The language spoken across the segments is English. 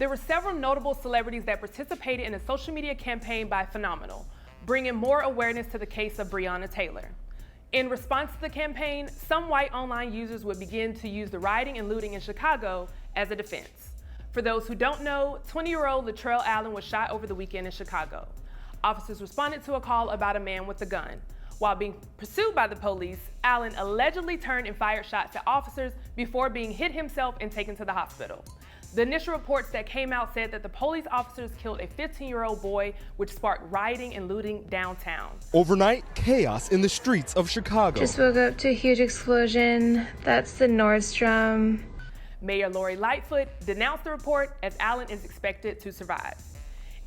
There were several notable celebrities that participated in a social media campaign by Phenomenal, bringing more awareness to the case of Breonna Taylor. In response to the campaign, some white online users would begin to use the rioting and looting in Chicago as a defense. For those who don't know, 20-year-old Latrell Allen was shot over the weekend in Chicago. Officers responded to a call about a man with a gun. While being pursued by the police, Allen allegedly turned and fired shots at officers before being hit himself and taken to the hospital. The initial reports that came out said that the police officers killed a 15-year-old boy, which sparked rioting and looting downtown. Overnight, chaos in the streets of Chicago. Just woke up to a huge explosion. That's the Nordstrom. Mayor Lori Lightfoot denounced the report as Allen is expected to survive.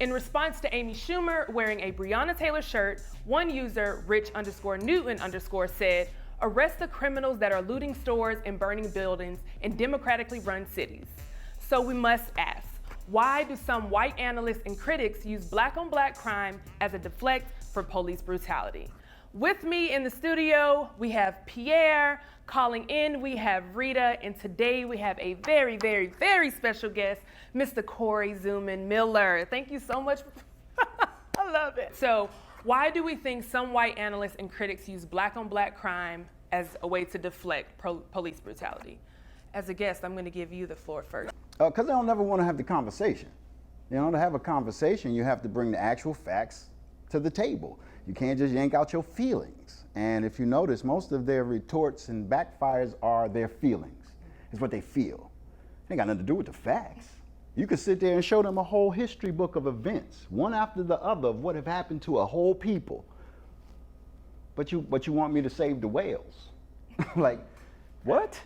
In response to Amy Schumer wearing a Breonna Taylor shirt, one user, Rich_Newton_ said, "Arrest the criminals that are looting stores and burning buildings in democratically run cities." So we must ask, why do some white analysts and critics use black-on-black crime as a deflect for police brutality? With me in the studio, we have Pierre. Calling in, we have Rita. And today we have a very, very, very special guest, Mr. Corey Zuman Miller. Thank you so much. I love it. So why do we think some white analysts and critics use black-on-black crime as a way to deflect police brutality? As a guest, I'm going to give you the floor first. Because they don't never want to have the conversation. You know, to have a conversation, you have to bring the actual facts to the table. You can't just yank out your feelings. And if you notice, most of their retorts and backfires are their feelings. It's what they feel. It ain't got nothing to do with the facts. You could sit there and show them a whole history book of events, one after the other, of what have happened to a whole people. But you want me to save the whales. Like, what?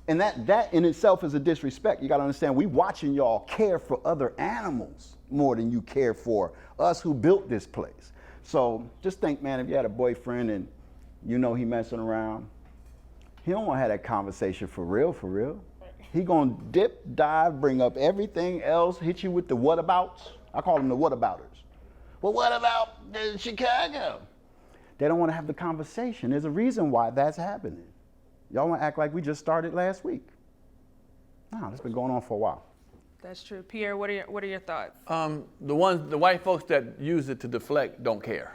And that in itself is a disrespect. You gotta understand, we watching y'all care for other animals more than you care for us who built this place. So just think, man, if you had a boyfriend and you know he messing around, he don't wanna have that conversation for real, for real. He gonna dip, dive, bring up everything else, hit you with the whatabouts. I call them the whatabouters. Well, what about Chicago? They don't wanna have the conversation. There's a reason why that's happening. Y'all want to act like we just started last week. No, it's been going on for a while. That's true. Pierre, what are your thoughts? The white folks that use it to deflect don't care.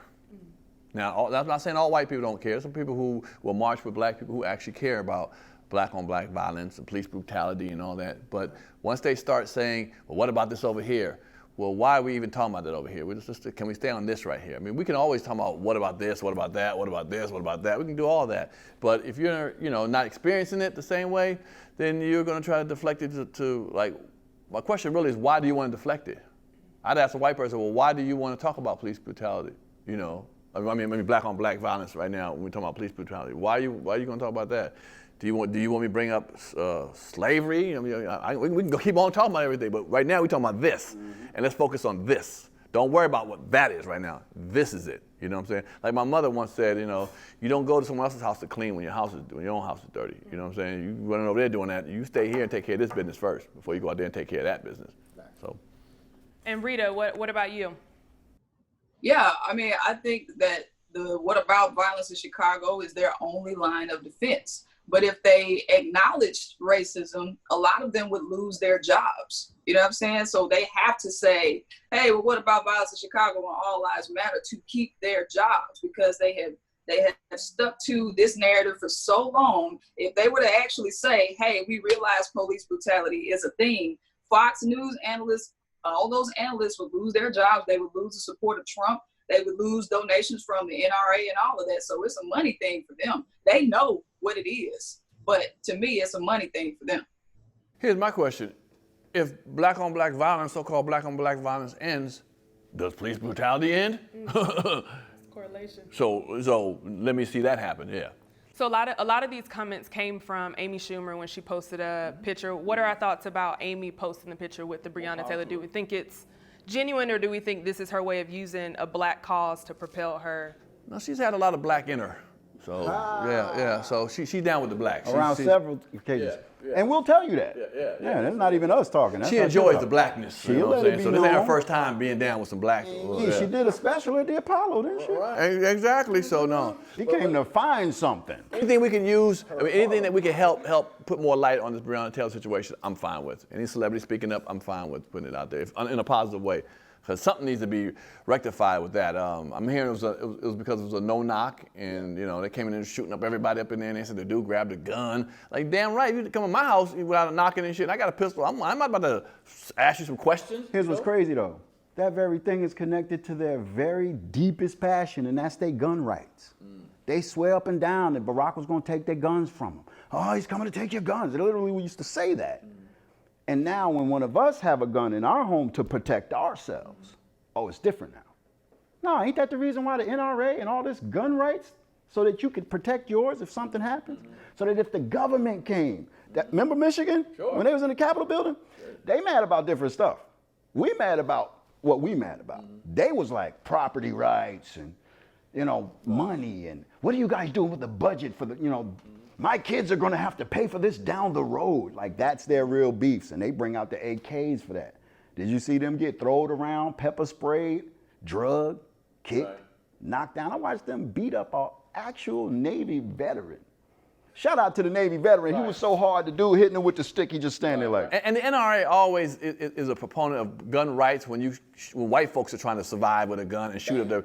Now, I'm not saying all white people don't care. Some people who will march with black people who actually care about black-on-black violence and police brutality and all that. But once they start saying, well, what about this over here? Well, why are we even talking about that over here? Can we stay on this right here? I mean, we can always talk about what about this, what about that, what about this, what about that. We can do all that. But if you're, not experiencing it the same way, then you're going to try to deflect it to like, my question really is, why do you want to deflect it? I'd ask a white person, well, why do you want to talk about police brutality? I mean, black-on-black violence right now when we talk about police brutality. Why are you going to talk about that? Do you want me to bring up slavery? I mean, we can go keep on talking about everything, but right now we're talking about this, and let's focus on this. Don't worry about what that is right now. This is it. You know what I'm saying? Like my mother once said, you don't go to someone else's house to clean when your own house is dirty. You know what I'm saying? You running over there doing that. You stay here and take care of this business first before you go out there and take care of that business. So. And Rita, what about you? Yeah, I mean, I think that the what about violence in Chicago is their only line of defense. But if they acknowledged racism, a lot of them would lose their jobs. You know what I'm saying? So they have to say, hey, well, what about violence in Chicago when all lives matter, to keep their jobs, because they have stuck to this narrative for so long. If they were to actually say, hey, we realize police brutality is a thing, Fox News analysts, all those analysts would lose their jobs. They would lose the support of Trump. They would lose donations from the NRA and all of that. So it's a money thing for them. They know what it is, but to me, it's a money thing for them. Here's my question. If black-on-black violence, so-called black-on-black violence ends, does police brutality end? Correlation. So let me see that happen, yeah. So a lot of these comments came from Amy Schumer when she posted a picture. What are our thoughts about Amy posting the picture with the Breonna Taylor? Do we think it's genuine, or do we think this is her way of using a black cause to propel her? No, she's had a lot of black in her. So yeah. So she's down with the blacks. Around several occasions. And we'll tell you that. Yeah, that's not even us talking. That's she enjoys the blackness. You know what I'm saying? So this ain't her first time being down with some blacks. She did a special at the Apollo, didn't she? Right. Exactly. So no. She came to find something. Anything we can use, anything that we can help put more light on this Breonna Taylor situation, I'm fine with. Any celebrity speaking up, I'm fine with putting it out there in a positive way. Because something needs to be rectified with that. I'm hearing it was because it was a no-knock, and they came in there shooting up everybody up in there, and they said the dude grabbed a gun. Like, damn right, you come in my house without knocking and shit, and I got a pistol. I'm about to ask you some questions. Here's what's crazy though. That very thing is connected to their very deepest passion, and that's their gun rights. They swear up and down that Barack was going to take their guns from them. Oh, he's coming to take your guns. Literally, we used to say that. And now when one of us have a gun in our home to protect ourselves, oh, it's different now. No, ain't that the reason why the NRA and all this gun rights? So that you could protect yours if something happens? So that if the government came, remember Michigan? Sure. When they was in the Capitol building? Sure. They mad about different stuff. We mad about what we mad about. They was like property rights and, money and what are you guys doing with the budget for the, my kids are going to have to pay for this down the road. Like, that's their real beefs, and they bring out the AKs for that. Did you see them get thrown around, pepper sprayed, drugged, kicked, knocked down? I watched them beat up an actual Navy veteran. Shout out to the Navy veteran. He was so hard to do, hitting him with the stick, he just standing there like. And the NRA always is a proponent of gun rights when white folks are trying to survive with a gun and shoot at them.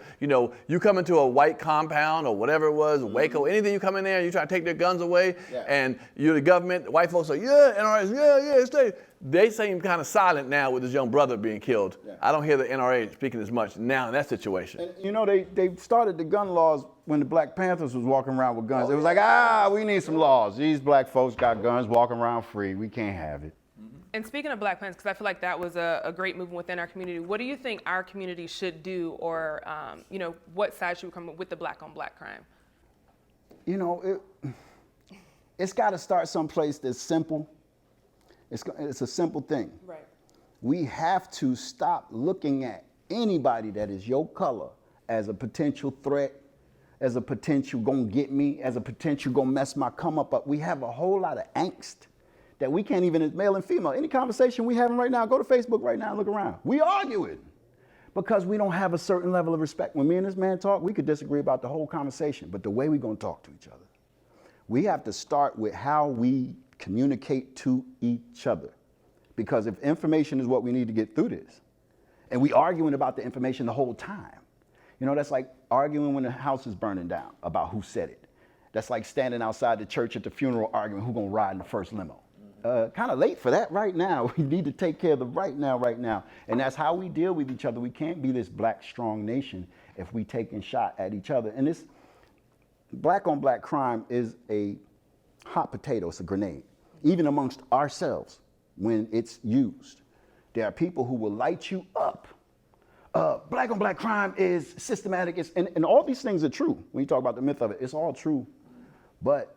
You come into a white compound or whatever it was, Waco, anything, you come in there and you try to take their guns away, and you're the government, the white folks are, NRA, stay. They seem kind of silent now with this young brother being killed. I don't hear the NRA speaking as much now in that situation. And they started the gun laws when the Black Panthers was walking around with guns. It was like, we need some laws. These black folks got guns walking around free. We can't have it. And speaking of Black Panthers, because I feel like that was a great movement within our community, what do you think our community should do, or what side should we come with the black on black crime? It's got to start someplace that's simple. It's a simple thing. Right. We have to stop looking at anybody that is your color as a potential threat, as a potential gonna get me, as a potential gonna mess my come up. We have a whole lot of angst that we can't even, as male and female, any conversation we having right now, go to Facebook right now and look around. We arguing because we don't have a certain level of respect. When me and this man talk, we could disagree about the whole conversation, but the way we're gonna talk to each other, we have to start with how we communicate to each other. Because if information is what we need to get through this, and we arguing about the information the whole time, that's like arguing when the house is burning down about who said it. That's like standing outside the church at the funeral arguing who's gonna ride in the first limo. Kind of late for that right now. We need to take care of the right now. And that's how we deal with each other. We can't be this black strong nation if we taking shot at each other. And this black on black crime is a hot potato, it's a grenade. Even amongst ourselves, when it's used. There are people who will light you up. Black on black crime is systematic, and all these things are true. When you talk about the myth of it, it's all true. But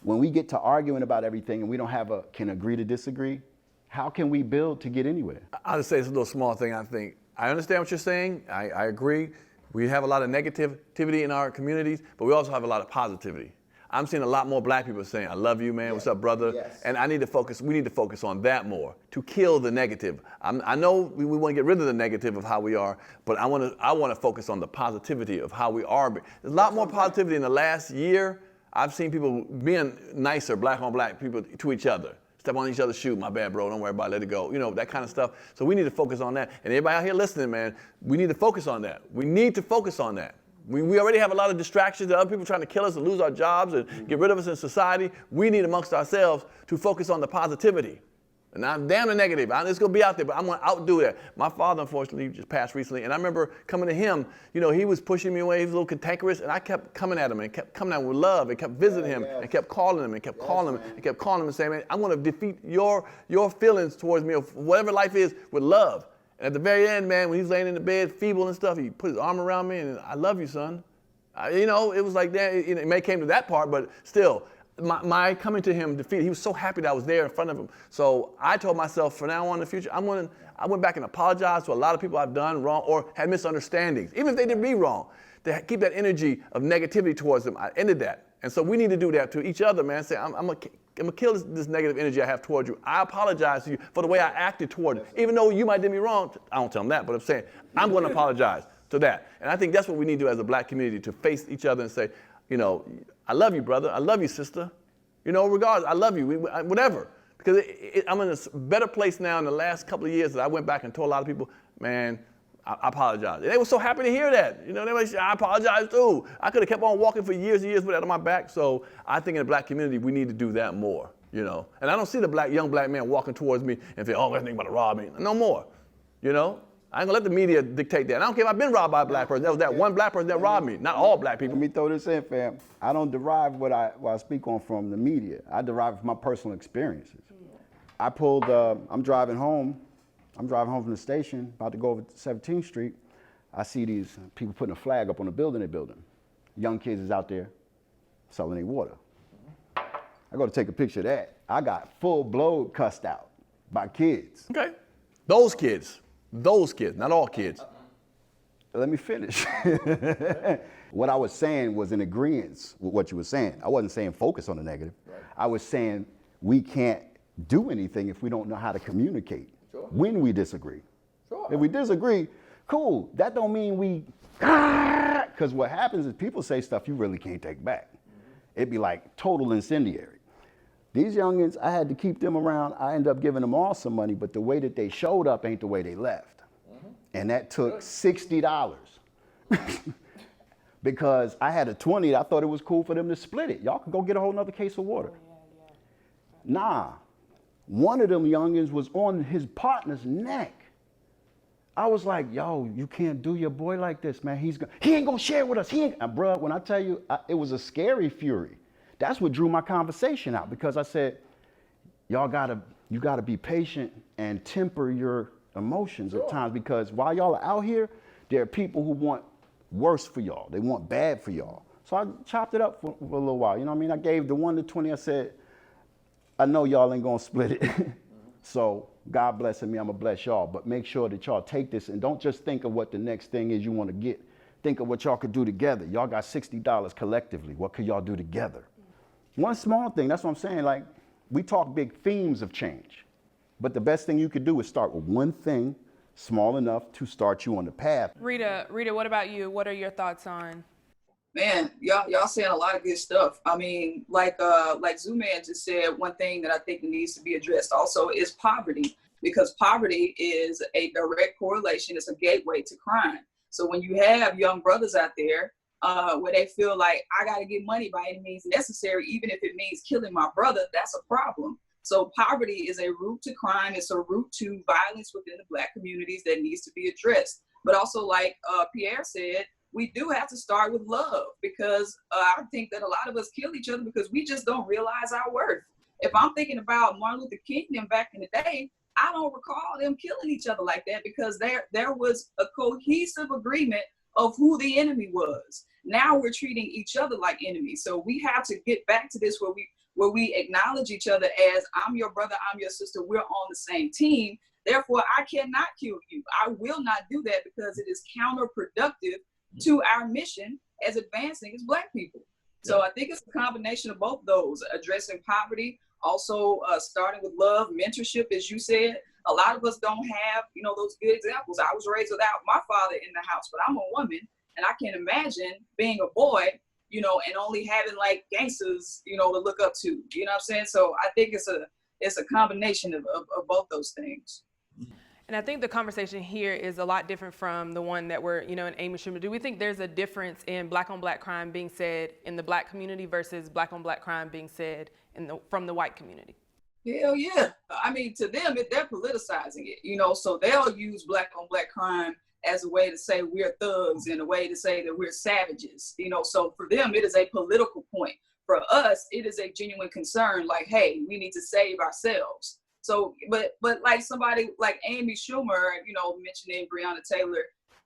when we get to arguing about everything and we don't have can agree to disagree, how can we build to get anywhere? I'll just say it's a little small thing, I think. I understand what you're saying, I agree. We have a lot of negativity in our communities, but we also have a lot of positivity. I'm seeing a lot more black people saying, I love you, man, yes. What's up, brother? Yes. And we need to focus on that more, to kill the negative. I know we want to get rid of the negative of how we are, but I want to focus on the positivity of how we are. There's a lot more positivity in the last year. I've seen people being nicer, black on black people, to each other. Step on each other's shoe, my bad, bro, don't worry about it, let it go. That kind of stuff. So we need to focus on that. And everybody out here listening, man, we need to focus on that. We need to focus on that. We already have a lot of distractions, that other people trying to kill us and lose our jobs and get rid of us in society. We need amongst ourselves to focus on the positivity. And I'm damn the negative. It's going to be out there, but I'm going to outdo that. My father, unfortunately, just passed recently, and I remember coming to him. He was pushing me away. He was a little cantankerous, and I kept coming at him and kept coming at him with love and kept visiting him and kept calling him and kept calling him and kept calling him and saying, man, I'm going to defeat your feelings towards me of whatever life is with love. And at the very end, man, when he was laying in the bed, feeble and stuff, he put his arm around me and I love you, son. It was like that. It may came to that part, but still, my coming to him defeated. He was so happy that I was there in front of him. So I told myself, from now on in the future, I went back and apologized to a lot of people I've done wrong or had misunderstandings, even if they did me wrong. To keep that energy of negativity towards them, I ended that. And so we need to do that to each other, man. Say, I'm gonna kill this negative energy I have towards you. I apologize to you for the way I acted toward you. Even though you might do me wrong, I don't tell them that, but I'm saying I'm gonna apologize to that. And I think that's what we need to do as a black community, to face each other and say, you know, I love you, brother. I love you, sister. You know, regardless, I love you, whatever. Because I'm in a better place now in the last couple of years that I went back and told a lot of people, man, I apologize. And they were so happy to hear that. You know, they were like, I apologize too. I could have kept on walking for years and years with that on my back. So I think in the black community, we need to do that more, you know. And I don't see the young black man walking towards me and say, oh, that thing about to rob me. No more, you know. I ain't gonna let the media dictate that. I don't care if I've been robbed by a black person. That was that one black person that robbed me, not all black people. Let me throw this in, fam. I don't derive what I speak on from the media. I derive from my personal experiences. I'm driving home from the station, about to go over to 17th Street. I see these people putting a flag up on the building they're building. Young kids is out there selling their water. I go to take a picture of that. I got full blown cussed out by kids. Okay. Those kids, not all kids. Let me finish. What I was saying was in agreement with what you were saying. I wasn't saying focus on the negative. Right. I was saying we can't do anything if we don't know how to communicate. Sure. When we disagree. Sure. If we disagree, cool. That don't mean we, because what happens is people say stuff you really can't take back. It'd be like total incendiary. These youngins, I had to keep them around. I ended up giving them all some money, but the way that they showed up ain't the way they left. And that took $60. Because I had a 20, I thought it was cool for them to split it. Y'all can go get a whole nother case of water. Nah. One of them youngins was on his partner's neck. I was like, yo, you can't do your boy like this, man. He ain't gonna share with us. Bruh, when I tell you, it was a scary fury. That's what drew my conversation out, because I said, you gotta be patient and temper your emotions at times, because while y'all are out here, there are people who want worse for y'all. They want bad for y'all. So I chopped it up for a little while. You know what I mean? I gave the 1 to 20, I said, I know y'all ain't gonna split it. So God blessing me, I'm gonna bless y'all. But make sure that y'all take this and don't just think of what the next thing is you wanna get. Think of what y'all could do together. Y'all got $60 collectively. What could y'all do together? One small thing, that's what I'm saying. Like, we talk big themes of change. But the best thing you could do is start with one thing small enough to start you on the path. Rita, what about you? What are your thoughts on? Man, y'all saying a lot of good stuff. I mean, like Zooman just said, one thing that I think needs to be addressed also is poverty, because poverty is a direct correlation. It's a gateway to crime. So when you have young brothers out there where they feel like, I got to get money by any means necessary, even if it means killing my brother, that's a problem. So poverty is a root to crime. It's a root to violence within the Black communities that needs to be addressed. But also, like Pierre said, we do have to start with love, because I think that a lot of us kill each other because we just don't realize our worth. If I'm thinking about Martin Luther King and back in the day, I don't recall them killing each other like that, because there was a cohesive agreement of who the enemy was. Now we're treating each other like enemies. So we have to get back to this where we acknowledge each other as, I'm your brother, I'm your sister, we're on the same team. Therefore, I cannot kill you. I will not do that, because it is counterproductive to our mission as advancing as Black people. So I think it's a combination of both those, addressing poverty, also starting with love, mentorship, as you said. A lot of us don't have, those good examples. I was raised without my father in the house, but I'm a woman, and I can't imagine being a boy, and only having like gangsters, to look up to. You know what I'm saying? So I think it's a combination of both those things. And I think the conversation here is a lot different from the one that we're, in Amy Schumer. Do we think there's a difference in Black on Black crime being said in the Black community versus Black on Black crime being said from the white community? Hell yeah. I mean, to them, they're politicizing it, so they'll use Black on Black crime as a way to say we're thugs and a way to say that we're savages, so for them, it is a political point. For us, it is a genuine concern, like, hey, we need to save ourselves. So, but like somebody like Amy Schumer, mentioning Breonna Taylor,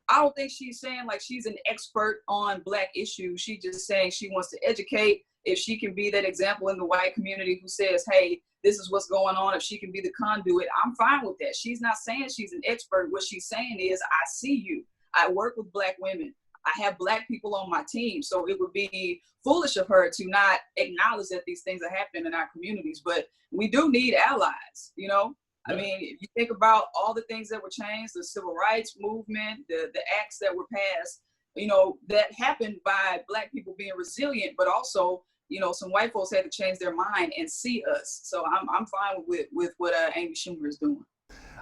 I don't think she's saying like she's an expert on Black issues. She's just saying she wants to educate if she can be that example in the white community who says, hey, this is what's going on, if she can be the conduit, I'm fine with that. She's not saying she's an expert. What she's saying is, I see you. I work with Black women. I have Black people on my team. So it would be foolish of her to not acknowledge that these things are happening in our communities. But we do need allies, you know? I mean, if you think about all the things that were changed, the civil rights movement, the acts that were passed, you know, that happened by Black people being resilient, but also, you know, some white folks had to change their mind and see us. So I'm fine with what Amy Schumer is doing.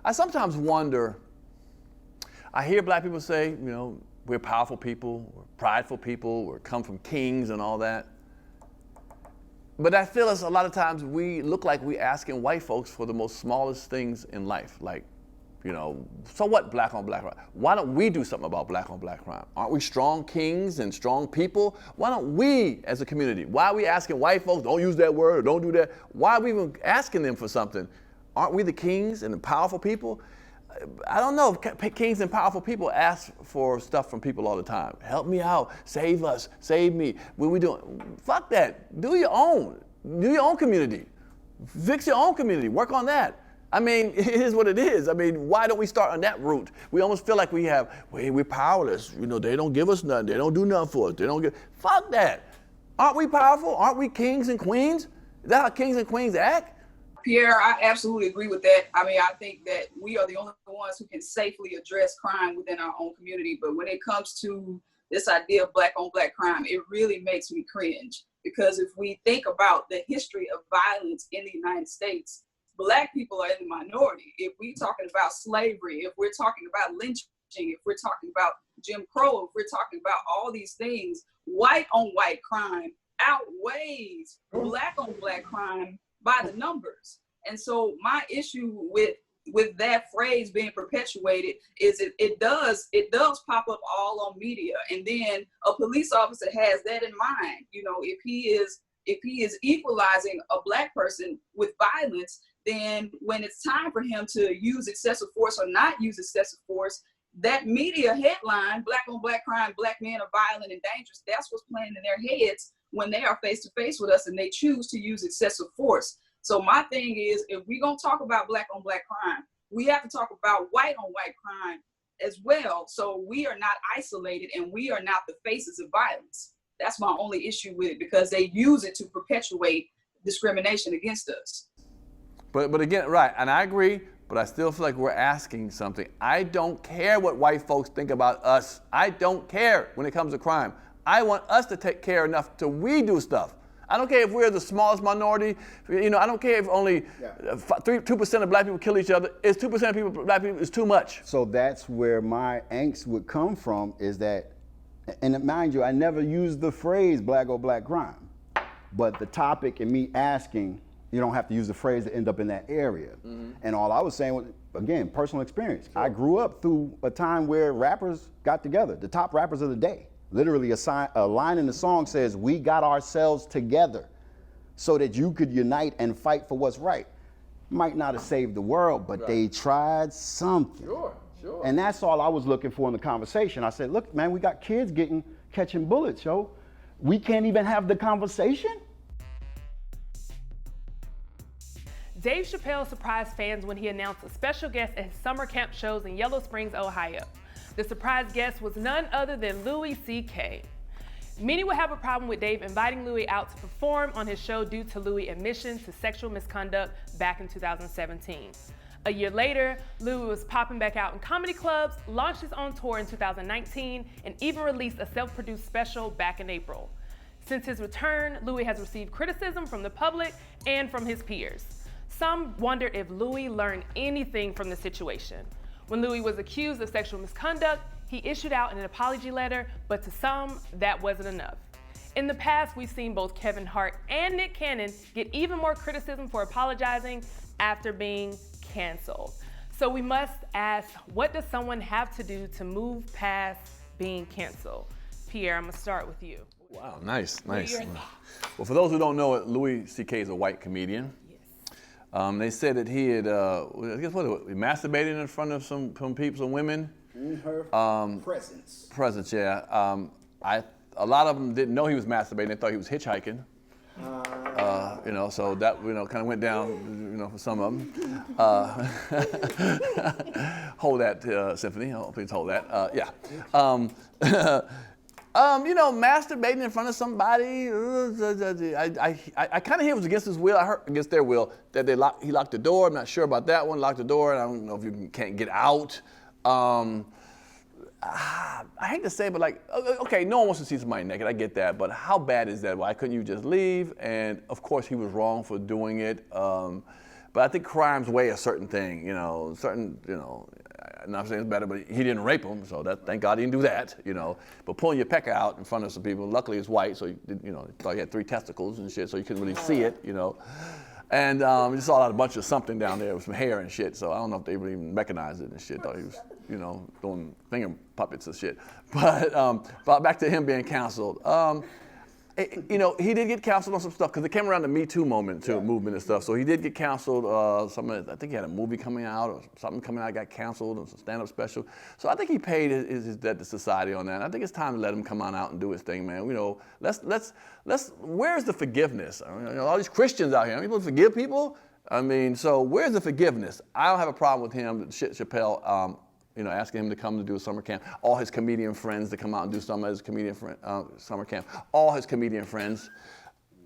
I sometimes wonder, I hear Black people say, you know, we're powerful people, we're prideful people, we come from kings and all that. But I feel as a lot of times we look like we're asking white folks for the most smallest things in life, like, you know, so what Black on Black crime? Why don't we do something about Black on Black crime? Aren't we strong kings and strong people? Why don't we as a community, why are we asking white folks, don't use that word or don't do that? Why are we even asking them for something? Aren't we the kings and the powerful people? I don't know, kings and powerful people ask for stuff from people all the time. Help me out, save us, save me. What are we doing? Fuck that, do your own community. Fix your own community, work on that. I mean, it is what it is. I mean, why don't we start on that route? We almost feel like we're powerless. You know, they don't give us nothing, they don't do nothing for us, fuck that. Aren't we powerful? Aren't we kings and queens? Is that how kings and queens act? Pierre, I absolutely agree with that. I mean, I think that we are the only ones who can safely address crime within our own community. But when it comes to this idea of Black on Black crime, it really makes me cringe. Because if we think about the history of violence in the United States, Black people are in the minority. If we're talking about slavery, if we're talking about lynching, if we're talking about Jim Crow, if we're talking about all these things, white on white crime outweighs Black on Black crime by the numbers. And so my issue with that phrase being perpetuated is it does pop up all on media, and then a police officer has that in mind. You know, if he is equalizing a Black person with violence, then when it's time for him to use excessive force or not use excessive force, that media headline, Black on Black crime, Black men are violent and dangerous, that's what's playing in their heads when they are face to face with us and they choose to use excessive force. So my thing is, if we're gonna talk about Black on Black crime, we have to talk about white on white crime as well. So we are not isolated and we are not the faces of violence. That's my only issue with it, because they use it to perpetuate discrimination against us. But again, right, and I agree, but I still feel like we're asking something. I don't care what white folks think about us. I don't care when it comes to crime. I want us to take care enough till we do stuff. I don't care if we're the smallest minority. You know, I don't care if only 2% of Black people kill each other. It's 2% of people, Black people, is too much. So that's where my angst would come from, is that, and mind you, I never used the phrase Black on Black crime, but the topic and me asking, you don't have to use the phrase to end up in that area. Mm-hmm. And all I was saying was, again, personal experience. Sure. I grew up through a time where rappers got together, the top rappers of the day. Literally a line in the song says, we got ourselves together so that you could unite and fight for what's right. Might not have saved the world, but they tried something. Sure. And that's all I was looking for in the conversation. I said, look, man, we got kids catching bullets, yo. We can't even have the conversation? Dave Chappelle surprised fans when he announced a special guest at his summer camp shows in Yellow Springs, Ohio. The surprise guest was none other than Louis C.K. Many would have a problem with Dave inviting Louis out to perform on his show due to Louis' admission to sexual misconduct back in 2017. A year later, Louis was popping back out in comedy clubs, launched his own tour in 2019, and even released a self-produced special back in April. Since his return, Louis has received criticism from the public and from his peers. Some wondered if Louis learned anything from the situation. When Louis was accused of sexual misconduct, he issued out an apology letter, but to some, that wasn't enough. In the past, we've seen both Kevin Hart and Nick Cannon get even more criticism for apologizing after being canceled. So we must ask, what does someone have to do to move past being canceled? Pierre, I'm gonna start with you. Wow, nice. Well, for those who don't know it, Louis C.K. is a white comedian. They said that he had, I guess what, he masturbated in front of some people, some women. In her presence. Presence, yeah. A lot of them didn't know he was masturbating. They thought he was hitchhiking. So that, kind of went down, for some of them. Hold that, Symphony. Oh, please hold that. Yeah. Masturbating in front of somebody. I kind of hear it was against his will. I heard against their will that he locked the door. I'm not sure about that one. Locked the door, and I don't know if you can't get out. I hate to say it, but okay, no one wants to see somebody naked. I get that, but how bad is that? Why couldn't you just leave? And of course, he was wrong for doing it. But I think crimes weigh a certain thing. I'm not saying it's better, but he didn't rape him, so thank God he didn't do that. But pulling your pecker out in front of some people, luckily it's white, so thought he had 3 testicles and shit, so you couldn't really see it. And you saw a bunch of something down there with some hair and shit, so I don't know if they would even recognize it and shit. Thought he was, doing finger puppets and shit. But back to him being canceled. He did get canceled on some stuff because it came around the Me Too movement and stuff. So he did get canceled. I think he had a movie coming out or something coming out got canceled. It was a stand-up special. So I think he paid his debt to society on that. And I think it's time to let him come on out and do his thing, man. Let's. Where's the forgiveness? All these Christians out here. People forgive people. So where's the forgiveness? I don't have a problem with him, Chappelle. Asking him to come to do a summer camp. All his comedian friends to come out and do some of his comedian summer camp. All his comedian friends,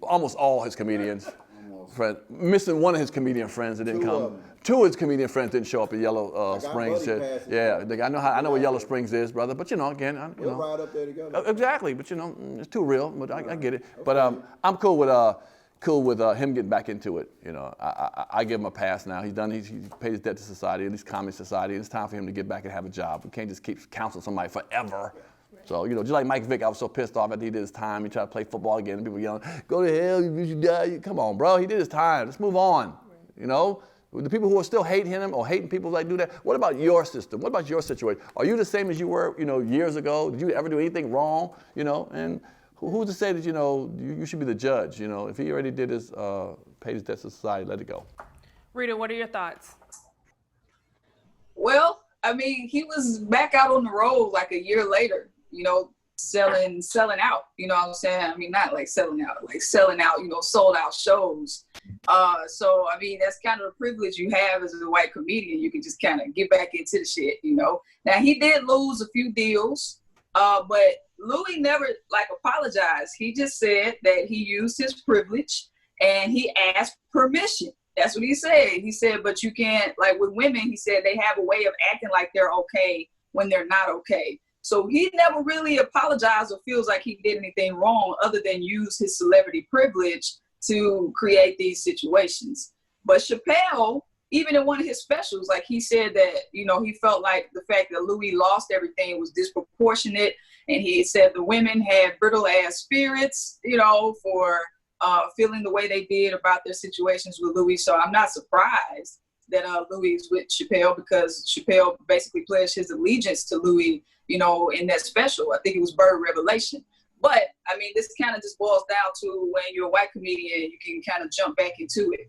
almost all his comedians, friends, missing one of his comedian friends that didn't come. 2 of his comedian friends didn't show up at Yellow Springs. Yeah, I know where Yellow Springs is, brother. But again, we'll ride up there together. Exactly, but it's too real. But I get it. Okay. But I'm cool with him getting back into it. I give him a pass now. He's paid his debt to society, at least comedy society, and it's time for him to get back and have a job. We can't just keep counseling somebody forever. So, just like Mike Vick, I was so pissed off after he did his time. He tried to play football again, and people yelling, "Go to hell, you should die." Come on, bro. He did his time. Let's move on. The people who are still hating him or hating people that do that, what about your system? What about your situation? Are you the same as you were, years ago? Did you ever do anything wrong? And who's to say that, you should be the judge? If he already did his, paid his debt to society, let it go. Rita, what are your thoughts? Well, he was back out on the road like a year later, selling out, you know what I'm saying? Not like selling out, sold out shows. So, that's kind of the privilege you have as a white comedian. You can just kind of get back into the shit, Now, he did lose a few deals, but Louis never apologized. He just said that he used his privilege and he asked permission. That's what he said. He said, but you can't, with women, he said they have a way of acting like they're okay when they're not okay. So he never really apologized or feels like he did anything wrong other than use his celebrity privilege to create these situations. But Chappelle, even in one of his specials, he said that, he felt like the fact that Louis lost everything was disproportionate. And he said the women had brittle ass spirits, for feeling the way they did about their situations with Louis. So I'm not surprised that Louis is with Chappelle, because Chappelle basically pledged his allegiance to Louis, in that special. I think it was Bird Revelation. But this kind of just boils down to when you're a white comedian, you can kind of jump back into it.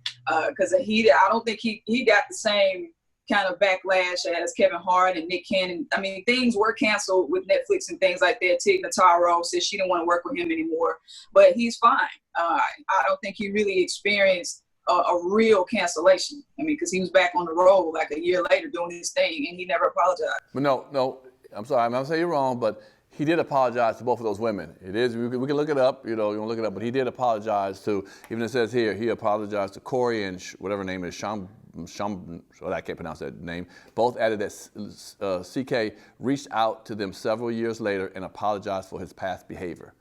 Because I don't think he got the same kind of backlash as Kevin Hart and Nick Cannon. Things were canceled with Netflix and things like that. Tig Notaro said she didn't want to work with him anymore, but he's fine. I don't think he really experienced a real cancellation. Because he was back on the road like a year later doing his thing, and he never apologized. But no, I'm sorry, I'm not saying you're wrong, but he did apologize to both of those women. It is, we can look it up, you want to look it up, but he did apologize to, even it says here, he apologized to Corey and whatever her name is, I can't pronounce that name. Both added that CK reached out to them several years later and apologized for his past behavior.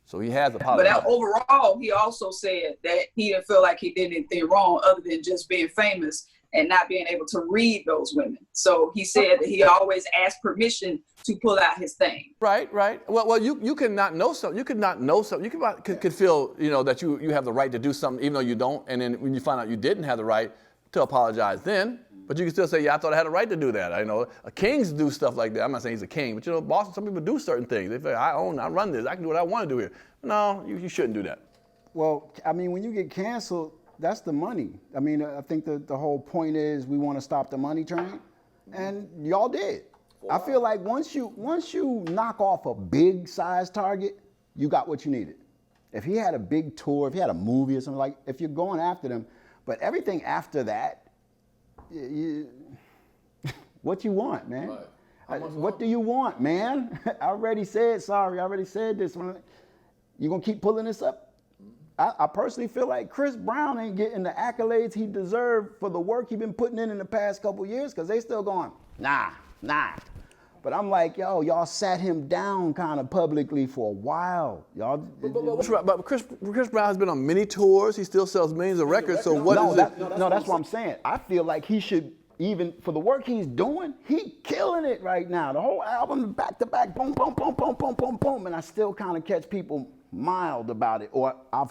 So he has apologized. But overall, he also said that he didn't feel like he did anything wrong other than just being famous and not being able to read those women. So he said that he always asked permission to pull out his thing. Right. Well, you could not know something. You could not know something. You could feel, that you have the right to do something even though you don't. And then when you find out you didn't have the right to apologize then, but you can still say, yeah, I thought I had a right to do that. I know kings do stuff like that. I'm not saying he's a king, but Boston, some people do certain things. They say, I run this. I can do what I want to do here. No, you shouldn't do that. Well, when you get canceled, that's the money. I think the whole point is we want to stop the money train, and y'all did. I feel like once you knock off a big size target, you got what you needed. If he had a big tour, if he had a movie or something, like, if you're going after them, but everything after that, what you want, man? Right. What do you want, man? I already said sorry. I already said this. You gonna keep pulling this up? I personally feel like Chris Brown ain't getting the accolades he deserved for the work he been putting in the past couple years, because they still going, nah. But I'm like, yo, y'all sat him down kind of publicly for a while. Y'all. But Chris Brown has been on many tours. He still sells millions of records. So what is it? No, that's what I'm saying. I feel like he should, even for the work he's doing, he killing it right now. The whole album, back to back, boom, boom, boom, boom, boom, boom, boom, and I still kind of catch people mild about it. Or I've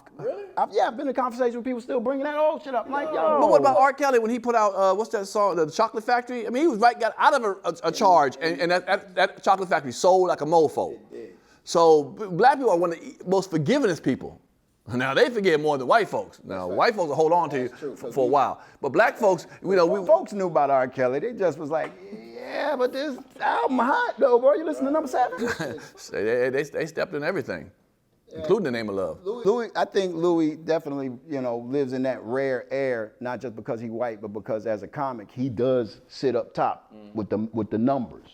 been in conversation with people still bringing that old shit up. I'm like, yo. But what about R. Kelly when he put out, what's that song, The Chocolate Factory? I mean, he got out of a charge, and that Chocolate Factory sold like a mofo. So black people are one of the most forgivingest people. Now, they forgive more than white folks. Now, white folks will hold on to you for a while. But black folks, folks knew about R. Kelly. They just was like, yeah, but this album hot, though, bro. You listen to number 7? they stepped in everything. Including The Name of Love. I think Louis definitely, lives in that rare air, not just because he's white, but because as a comic, he does sit up top with the numbers.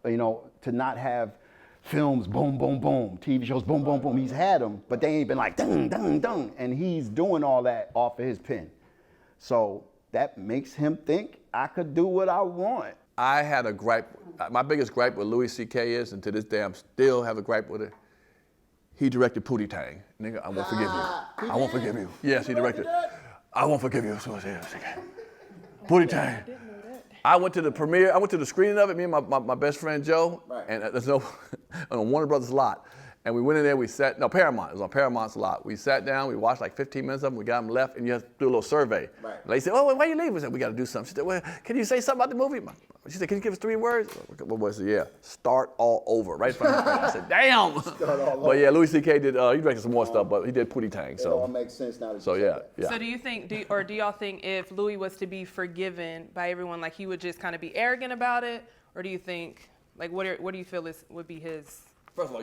To not have films, boom, boom, boom, TV shows, boom, boom, boom. He's had them, but they ain't been like, dung, dung, dung. And he's doing all that off of his pen. So that makes him think I could do what I want. I had a gripe. My biggest gripe with Louis C.K. is, and to this day, I still have a gripe with it. He directed Pootie Tang. Nigga, I won't forgive you. I won't forgive you. Yes, he directed. I won't forgive you. Pootie Tang. I went to the premiere. I went to the screening of it. Me and my best friend Joe. Right. And there's on Warner Brothers lot. And we went in there. Paramount. It was on Paramount's lot. We sat down. We watched like 15 minutes of them. We got them left, and you have to do a little survey. Right. And they said, "Oh, why you leave?" We said, "We got to do something." She said, "Well, can you say something about the movie?" She said, "Can you give us 3 words?" I said, "Yeah, start all over." Right in front of me. I said, "Damn." But yeah, Louis C.K. did. He directed some more stuff, but he did Pootie Tang. So it all makes sense now. So yeah. So do you think, do y'all think if Louis was to be forgiven by everyone, like he would just kind of be arrogant about it, or do you think, like, what do you feel would be his? First of all,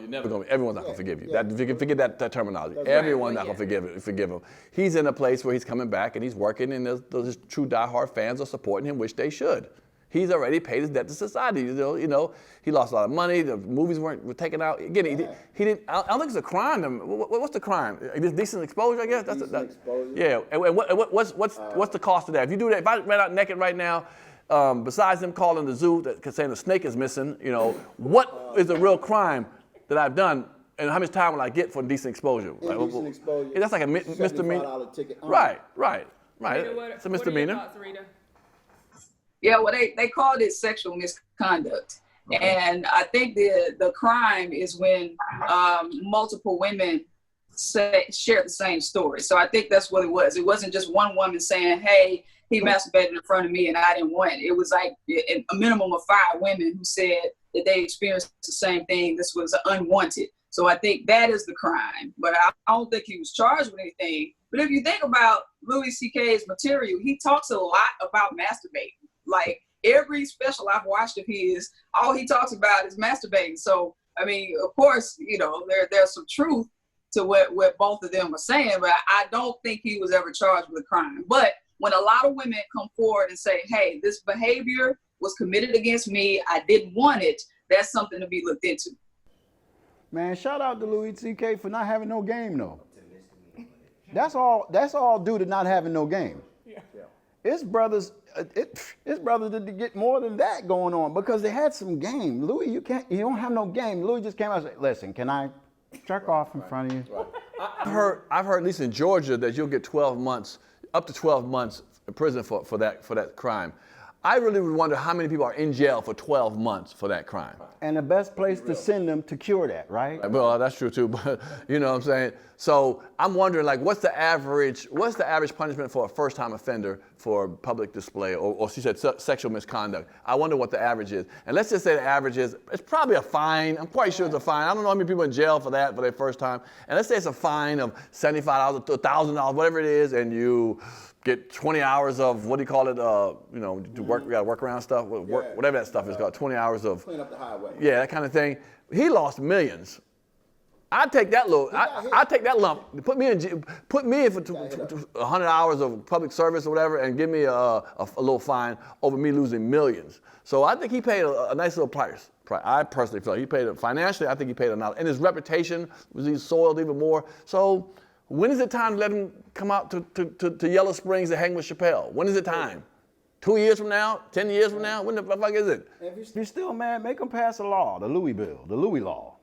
everyone's not gonna forgive you. Forget that terminology. Everyone's not gonna forgive him. He's in a place where he's coming back and he's working, and those true diehard fans are supporting him, which they should. He's already paid his debt to society. He lost a lot of money. The movies were taken out. Again, he didn't. I don't think it's a crime. What's the crime? Decent exposure, I guess. Exposure. Yeah. And what's the cost of that? If you do that, if I ran out naked right now. Besides them calling the zoo, saying the snake is missing, what is the real crime that I've done, and how much time will I get for decent exposure? Indecent exposure. That's like a misdemeanor. $75 ticket. Right. Rita, It's a misdemeanor. What are your thoughts, Rita? Yeah, well, they called it sexual misconduct. Okay. And I think the crime is when multiple women share the same story. So I think that's what it was. It wasn't just one woman saying, hey, he masturbated in front of me and I didn't want it. It was like a minimum of 5 women who said that they experienced the same thing. This was unwanted. So I think that is the crime. But I don't think he was charged with anything. But if you think about Louis C.K.'s material, he talks a lot about masturbating. Like every special I've watched of his, all he talks about is masturbating. So, I mean, of course, there's some truth to what both of them are saying, but I don't think he was ever charged with a crime. But when a lot of women come forward and say, hey, this behavior was committed against me, I didn't want it, that's something to be looked into. Man, shout out to Louis C.K. for not having no game, though. That's all due to not having no game. Yeah. His brothers did get more than that going on because they had some game. Louis, you don't have no game. Louis just came out and said, listen, can I jerk off in front of you? Right. I've heard, at least in Georgia, that you'll get 12 months, up to 12 months in prison for that crime. I really would wonder how many people are in jail for 12 months for that crime. And the best place to send them to cure that, right? Well, that's true too, but you know what I'm saying? So I'm wondering, like, what's the average punishment for a first-time offender for public display, or she said sexual misconduct? I wonder what the average is. And let's just say the average is, it's probably a fine. I'm quite sure it's a fine. I don't know how many people in jail for that for their first time. And let's say it's a fine of $75 to $1,000, whatever it is, and you get 20 hours of, what do you call it, to work, we got to work around stuff, whatever that stuff is called, 20 hours of. Clean up the highway. Yeah, that kind of thing. He lost millions. I take that I take that lump. Put me in for 100 hours of public service or whatever, and give me a little fine over me losing millions. So I think he paid a nice little price. I personally feel like he paid it financially. I think he paid enough, and his reputation was soiled even more. So when is it time to let him come out to Yellow Springs to hang with Chappelle? When is it time? 2 years from now? 10 years from now? When the fuck is it? If you're still mad, make them pass a law, the Louis law.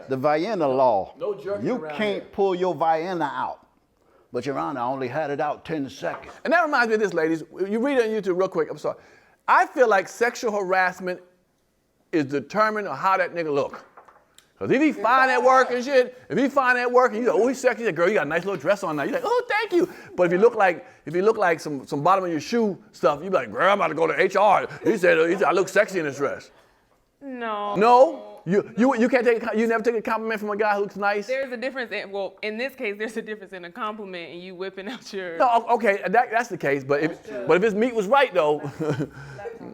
The Vienna law. No jerking you around can't here. pull your Vienna out. But Your Honor, I only had it out 10 seconds. And that reminds me of this, ladies. You read it on YouTube real quick. I'm sorry. I feel like sexual harassment is determined on how that nigga look. Because if he fine at work and shit, if he fine at work and you like, oh, he's sexy, girl, you got a nice little dress on now. You're like, oh, thank you. But if you look like some bottom of your shoe stuff, you be like, girl, I'm about to go to HR. He said I look sexy in this dress. No. No? You can't you never take a compliment from a guy who looks nice? There's a difference in this case, there's a difference in a compliment and you whipping out your... No, okay, that's the case, but if his meat was right though,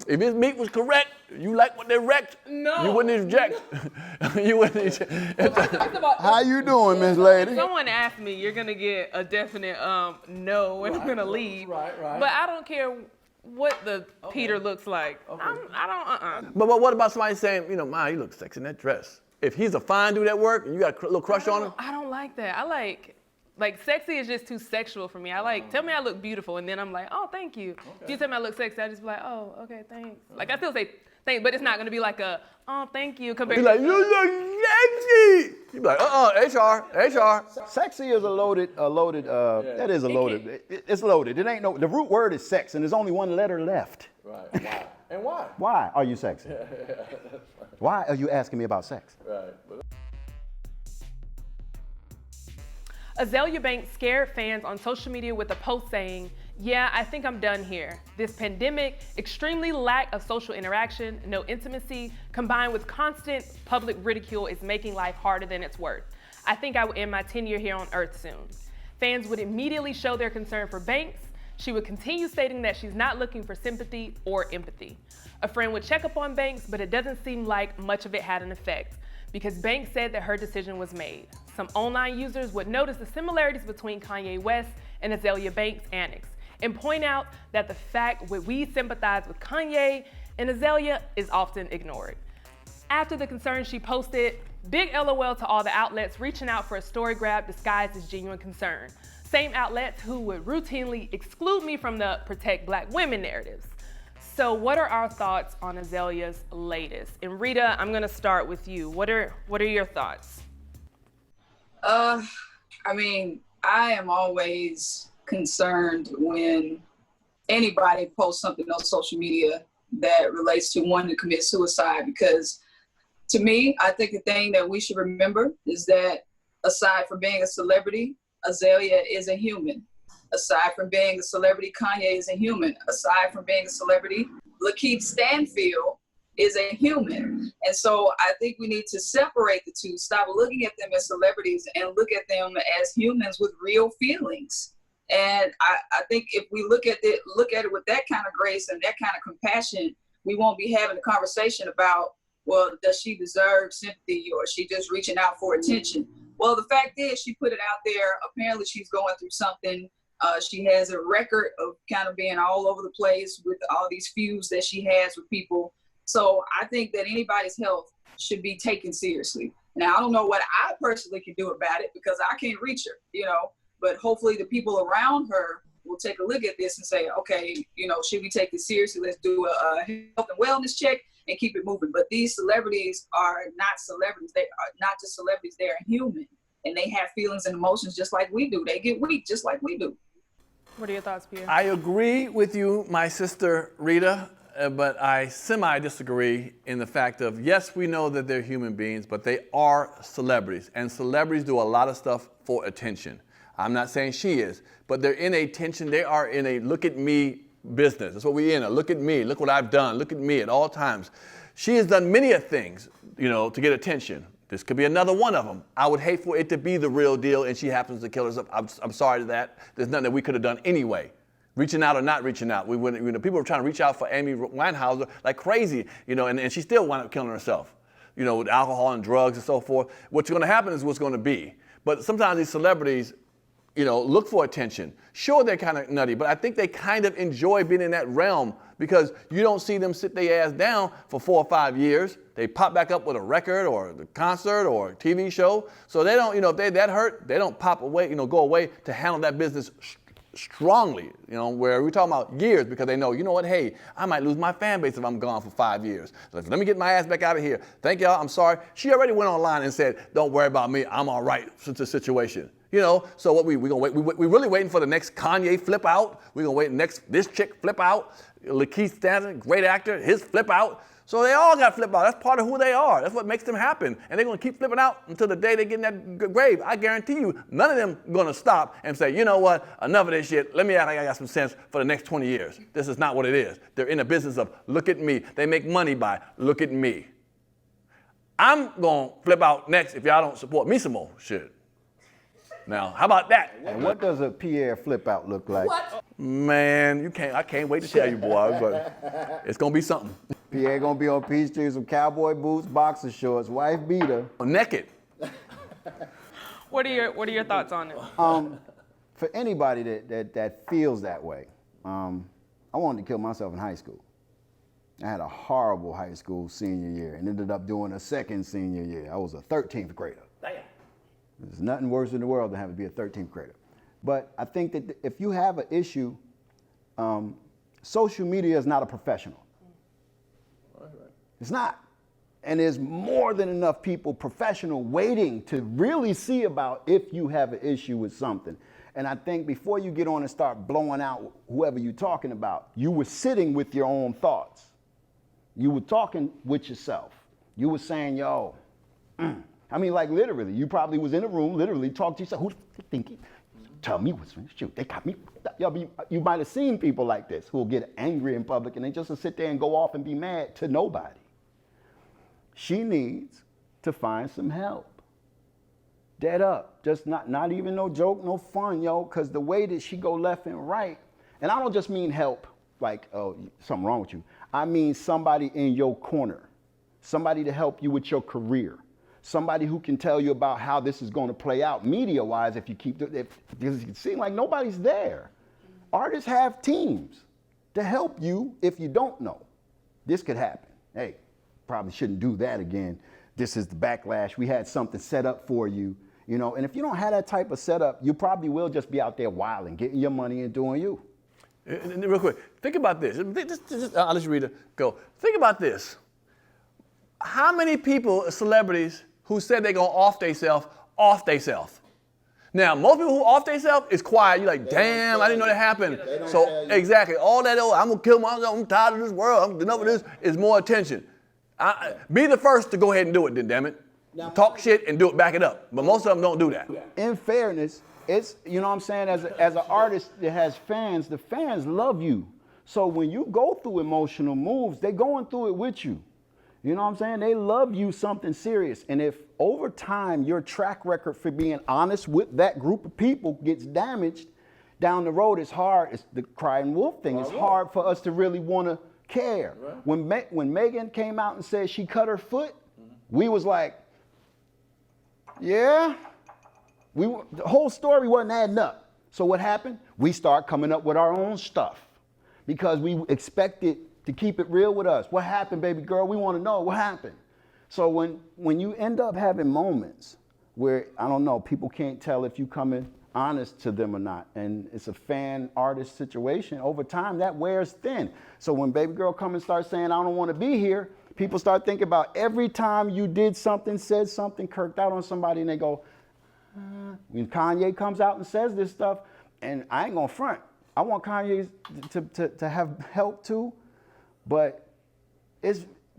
if his meat was correct, you like what they wrecked, No. you wouldn't eject. You wouldn't eject. First of all, How you doing, Miss Lady? if someone asks me, you're gonna get a definite no, and I'm gonna leave. Right. But I don't care what the Peter looks like. I don't. But what about somebody saying, man, you look sexy in that dress? If he's a fine dude at work and you got a little crush on him? I don't like that. I like sexy is just too sexual for me. I like, tell me I look beautiful, and then I'm like, oh, thank you. If you tell me I look sexy, I just be like, oh, okay, thanks. Like, I still say thanks, but it's not gonna be like a, oh, thank you. He's like, you look sexy. You be like, HR. Sexy is that is a loaded, it's loaded. It ain't the root word is sex, and there's only one letter left. Right, why? And why? Why are you sexy? Why are you asking me about sex? Right. Azealia Banks scared fans on social media with a post saying, yeah, I think I'm done here. This pandemic, extremely lack of social interaction, no intimacy, combined with constant public ridicule is making life harder than it's worth. I think I will end my tenure here on Earth soon. Fans would immediately show their concern for Banks. She would continue stating that she's not looking for sympathy or empathy. A friend would check up on Banks, but it doesn't seem like much of it had an effect because Banks said that her decision was made. Some online users would notice the similarities between Kanye West and Azealia Banks' antics and point out that the fact that we sympathize with Kanye and Azealia is often ignored. After the concern she posted, big LOL to all the outlets reaching out for a story grab disguised as genuine concern. Same outlets who would routinely exclude me from the protect Black women narratives. So what are our thoughts on Azalea's latest? And Rita, I'm gonna start with you. What are your thoughts? I mean, I am always concerned when anybody posts something on social media that relates to wanting to commit suicide, because to me, I think the thing that we should remember is that aside from being a celebrity, Azealia is a human. Aside from being a celebrity, Kanye is a human. Aside from being a celebrity, Lakeith Stanfield is a human. And so I think we need to separate the two, stop looking at them as celebrities and look at them as humans with real feelings. And I think if we look at it with that kind of grace and that kind of compassion, we won't be having a conversation about, well, does she deserve sympathy or is she just reaching out for attention? Well, the fact is she put it out there. Apparently she's going through something. She has a record of kind of being all over the place with all these feuds that she has with people. So I think that anybody's health should be taken seriously. Now, I don't know what I personally can do about it because I can't reach her, but hopefully the people around her will take a look at this and say, okay, should we take this seriously? Let's do a health and wellness check and keep it moving. But these celebrities are not celebrities. They are not just celebrities. They're human and they have feelings and emotions just like we do. They get weak just like we do. What are your thoughts, Pierre? I agree with you, my sister Rita, but I semi-disagree in the fact of, yes, we know that they're human beings, but they are celebrities, and celebrities do a lot of stuff for attention. I'm not saying she is, but they're in they are in a look at me business. That's what we're in, a look at me, look what I've done, look at me at all times. She has done many of things, to get attention. This could be another one of them. I would hate for it to be the real deal and she happens to kill herself. I'm sorry to that. There's nothing that we could have done anyway. Reaching out or not reaching out. We wouldn't, people were trying to reach out for Amy Winehouse like crazy, and she still wound up killing herself. with alcohol and drugs and so forth. What's going to happen is what's going to be. But sometimes these celebrities, look for attention. Sure, they're kind of nutty, but I think they kind of enjoy being in that realm because you don't see them sit their ass down for 4 or 5 years. They pop back up with a record or a concert or a TV show. So they don't, if they're that hurt, they don't pop away, go away to handle that business strongly, where we're talking about years because they know, what, hey, I might lose my fan base if I'm gone for 5 years. So let me get my ass back out of here. Thank y'all, I'm sorry. She already went online and said, don't worry about me, I'm all right since the situation. So what we gonna wait? We're really waiting for the next Kanye flip out. We're gonna wait next this chick flip out. Lakeith Stanton, great actor, his flip out. So they all got flip out. That's part of who they are. That's what makes them happen. And they're gonna keep flipping out until the day they get in that grave. I guarantee you, none of them gonna stop and say, you know what, enough of this shit. Let me act like I got some sense for the next 20 years. This is not what it is. They're in the business of look at me. They make money by look at me. I'm gonna flip out next if y'all don't support me some more shit. Now, how about that? And what does a Pierre flip out look like? What? Man, I can't wait to tell you, boy, but it's gonna be something. Pierre gonna be on Peachtree with some cowboy boots, boxer shorts, wife beater. Naked. What are your thoughts on it? For anybody that feels that way, I wanted to kill myself in high school. I had a horrible high school senior year and ended up doing a second senior year. I was a 13th grader. Damn. There's nothing worse in the world than having to be a 13th grader. But I think that if you have an issue, social media is not a professional. It's not. And there's more than enough people, professional, waiting to really see about if you have an issue with something. And I think before you get on and start blowing out whoever you're talking about, you were sitting with your own thoughts. You were talking with yourself. You were saying, yo, I mean, like literally, you probably was in a room, literally talk to yourself. Who's thinking? Tell me what's shoot. They got me. You might have seen people like this who will get angry in public and they just sit there and go off and be mad to nobody. She needs to find some help. Dead up. Just not even no joke, no fun, yo, because the way that she go left and right, and I don't just mean help like, oh, something wrong with you. I mean somebody in your corner, somebody to help you with your career, somebody who can tell you about how this is going to play out media-wise if you keep, because it seems like nobody's there. Artists have teams to help you if you don't know. This could happen. Hey, probably shouldn't do that again. This is the backlash. We had something set up for you, and if you don't have that type of setup, you probably will just be out there wilding, getting your money and doing you. And real quick, think about this. I'll let you read it. Go. Think about this. How many people, celebrities, who said they're going to off theyself? Now, most people who off theyself is quiet. You're like, damn, I didn't know that happened. So, exactly. All that, I'm going to kill myself. I'm tired of this world. I'm enough of this is more attention. Be the first to go ahead and do it, then, damn it. Talk shit and back it up. But most of them don't do that. In fairness, it's, you know what I'm saying, as an artist that has fans, the fans love you. So when you go through emotional moves, they're going through it with you. You know what I'm saying? They love you something serious. And if over time your track record for being honest with that group of people gets damaged, down the road it's hard. It's the crying wolf thing. It's hard for us to really want to care. Right. When Megan came out and said she cut her foot, we was like, yeah. The whole story wasn't adding up. So what happened? We start coming up with our own stuff because we expected to keep it real with us. What happened, baby girl? We want to know what happened. So when you end up having moments where, I don't know, people can't tell if you coming honest to them or not, and it's a fan-artist situation, over time that wears thin. So when baby girl come and start saying, I don't want to be here, people start thinking about every time you did something, said something, kirked out on somebody, and they go, when Kanye comes out and says this stuff, and I ain't gonna front, I want Kanye to have help too, but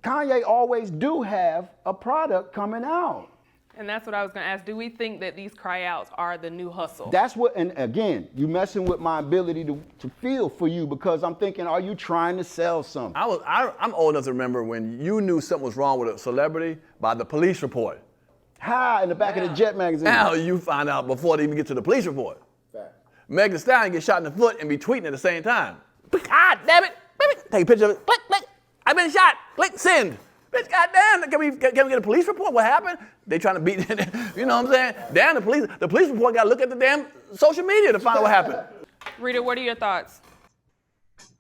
Kanye always do have a product coming out. And that's what I was gonna ask. Do we think that these cry outs are the new hustle? That's what, and again, you messing with my ability to feel for you because I'm thinking, are you trying to sell something? I'm old enough to remember when you knew something was wrong with a celebrity by the police report. How? In the back of the Jet magazine. Now you find out before they even get to the police report. Fact. Megan Thee Stallion get shot in the foot and be tweeting at the same time. God damn it. Take a picture of it. Click, click. I've been shot. Click, send. Bitch, goddamn, can we get a police report? What happened? They trying to beat it, you know what I'm saying? Damn, the police report got to look at the damn social media to find out what happened. Rita, what are your thoughts?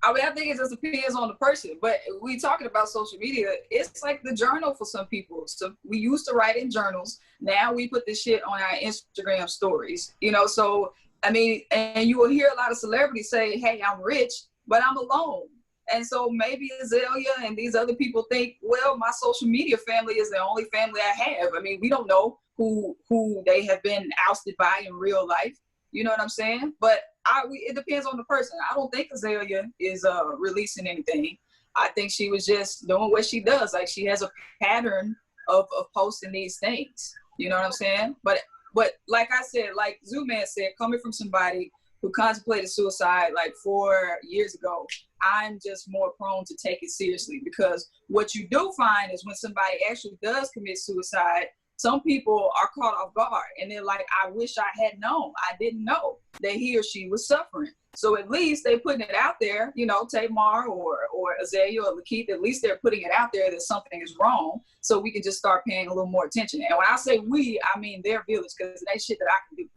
I mean, I think it just depends on the person. But we talking about social media, it's like the journal for some people. So we used to write in journals. Now we put this shit on our Instagram stories, you know? So, I mean, and you will hear a lot of celebrities say, hey, I'm rich, but I'm alone. And so maybe Azealia and these other people think, well, my social media family is the only family I have. I mean, we don't know who they have been ousted by in real life. You know what I'm saying? But it depends on the person. I don't think Azealia is releasing anything. I think she was just doing what she does. Like, she has a pattern of posting these things. You know what I'm saying? But like I said, like Zooman said, coming from somebody who contemplated suicide like 4 years ago, I'm just more prone to take it seriously, because what you do find is when somebody actually does commit suicide, some people are caught off guard and they're like, I wish I had known. I didn't know that he or she was suffering. So at least they're putting it out there, you know, Tamar or Azealia or Lakeith, at least they're putting it out there that something is wrong, so we can just start paying a little more attention. And when I say we, I mean their village, because they shit that I can do.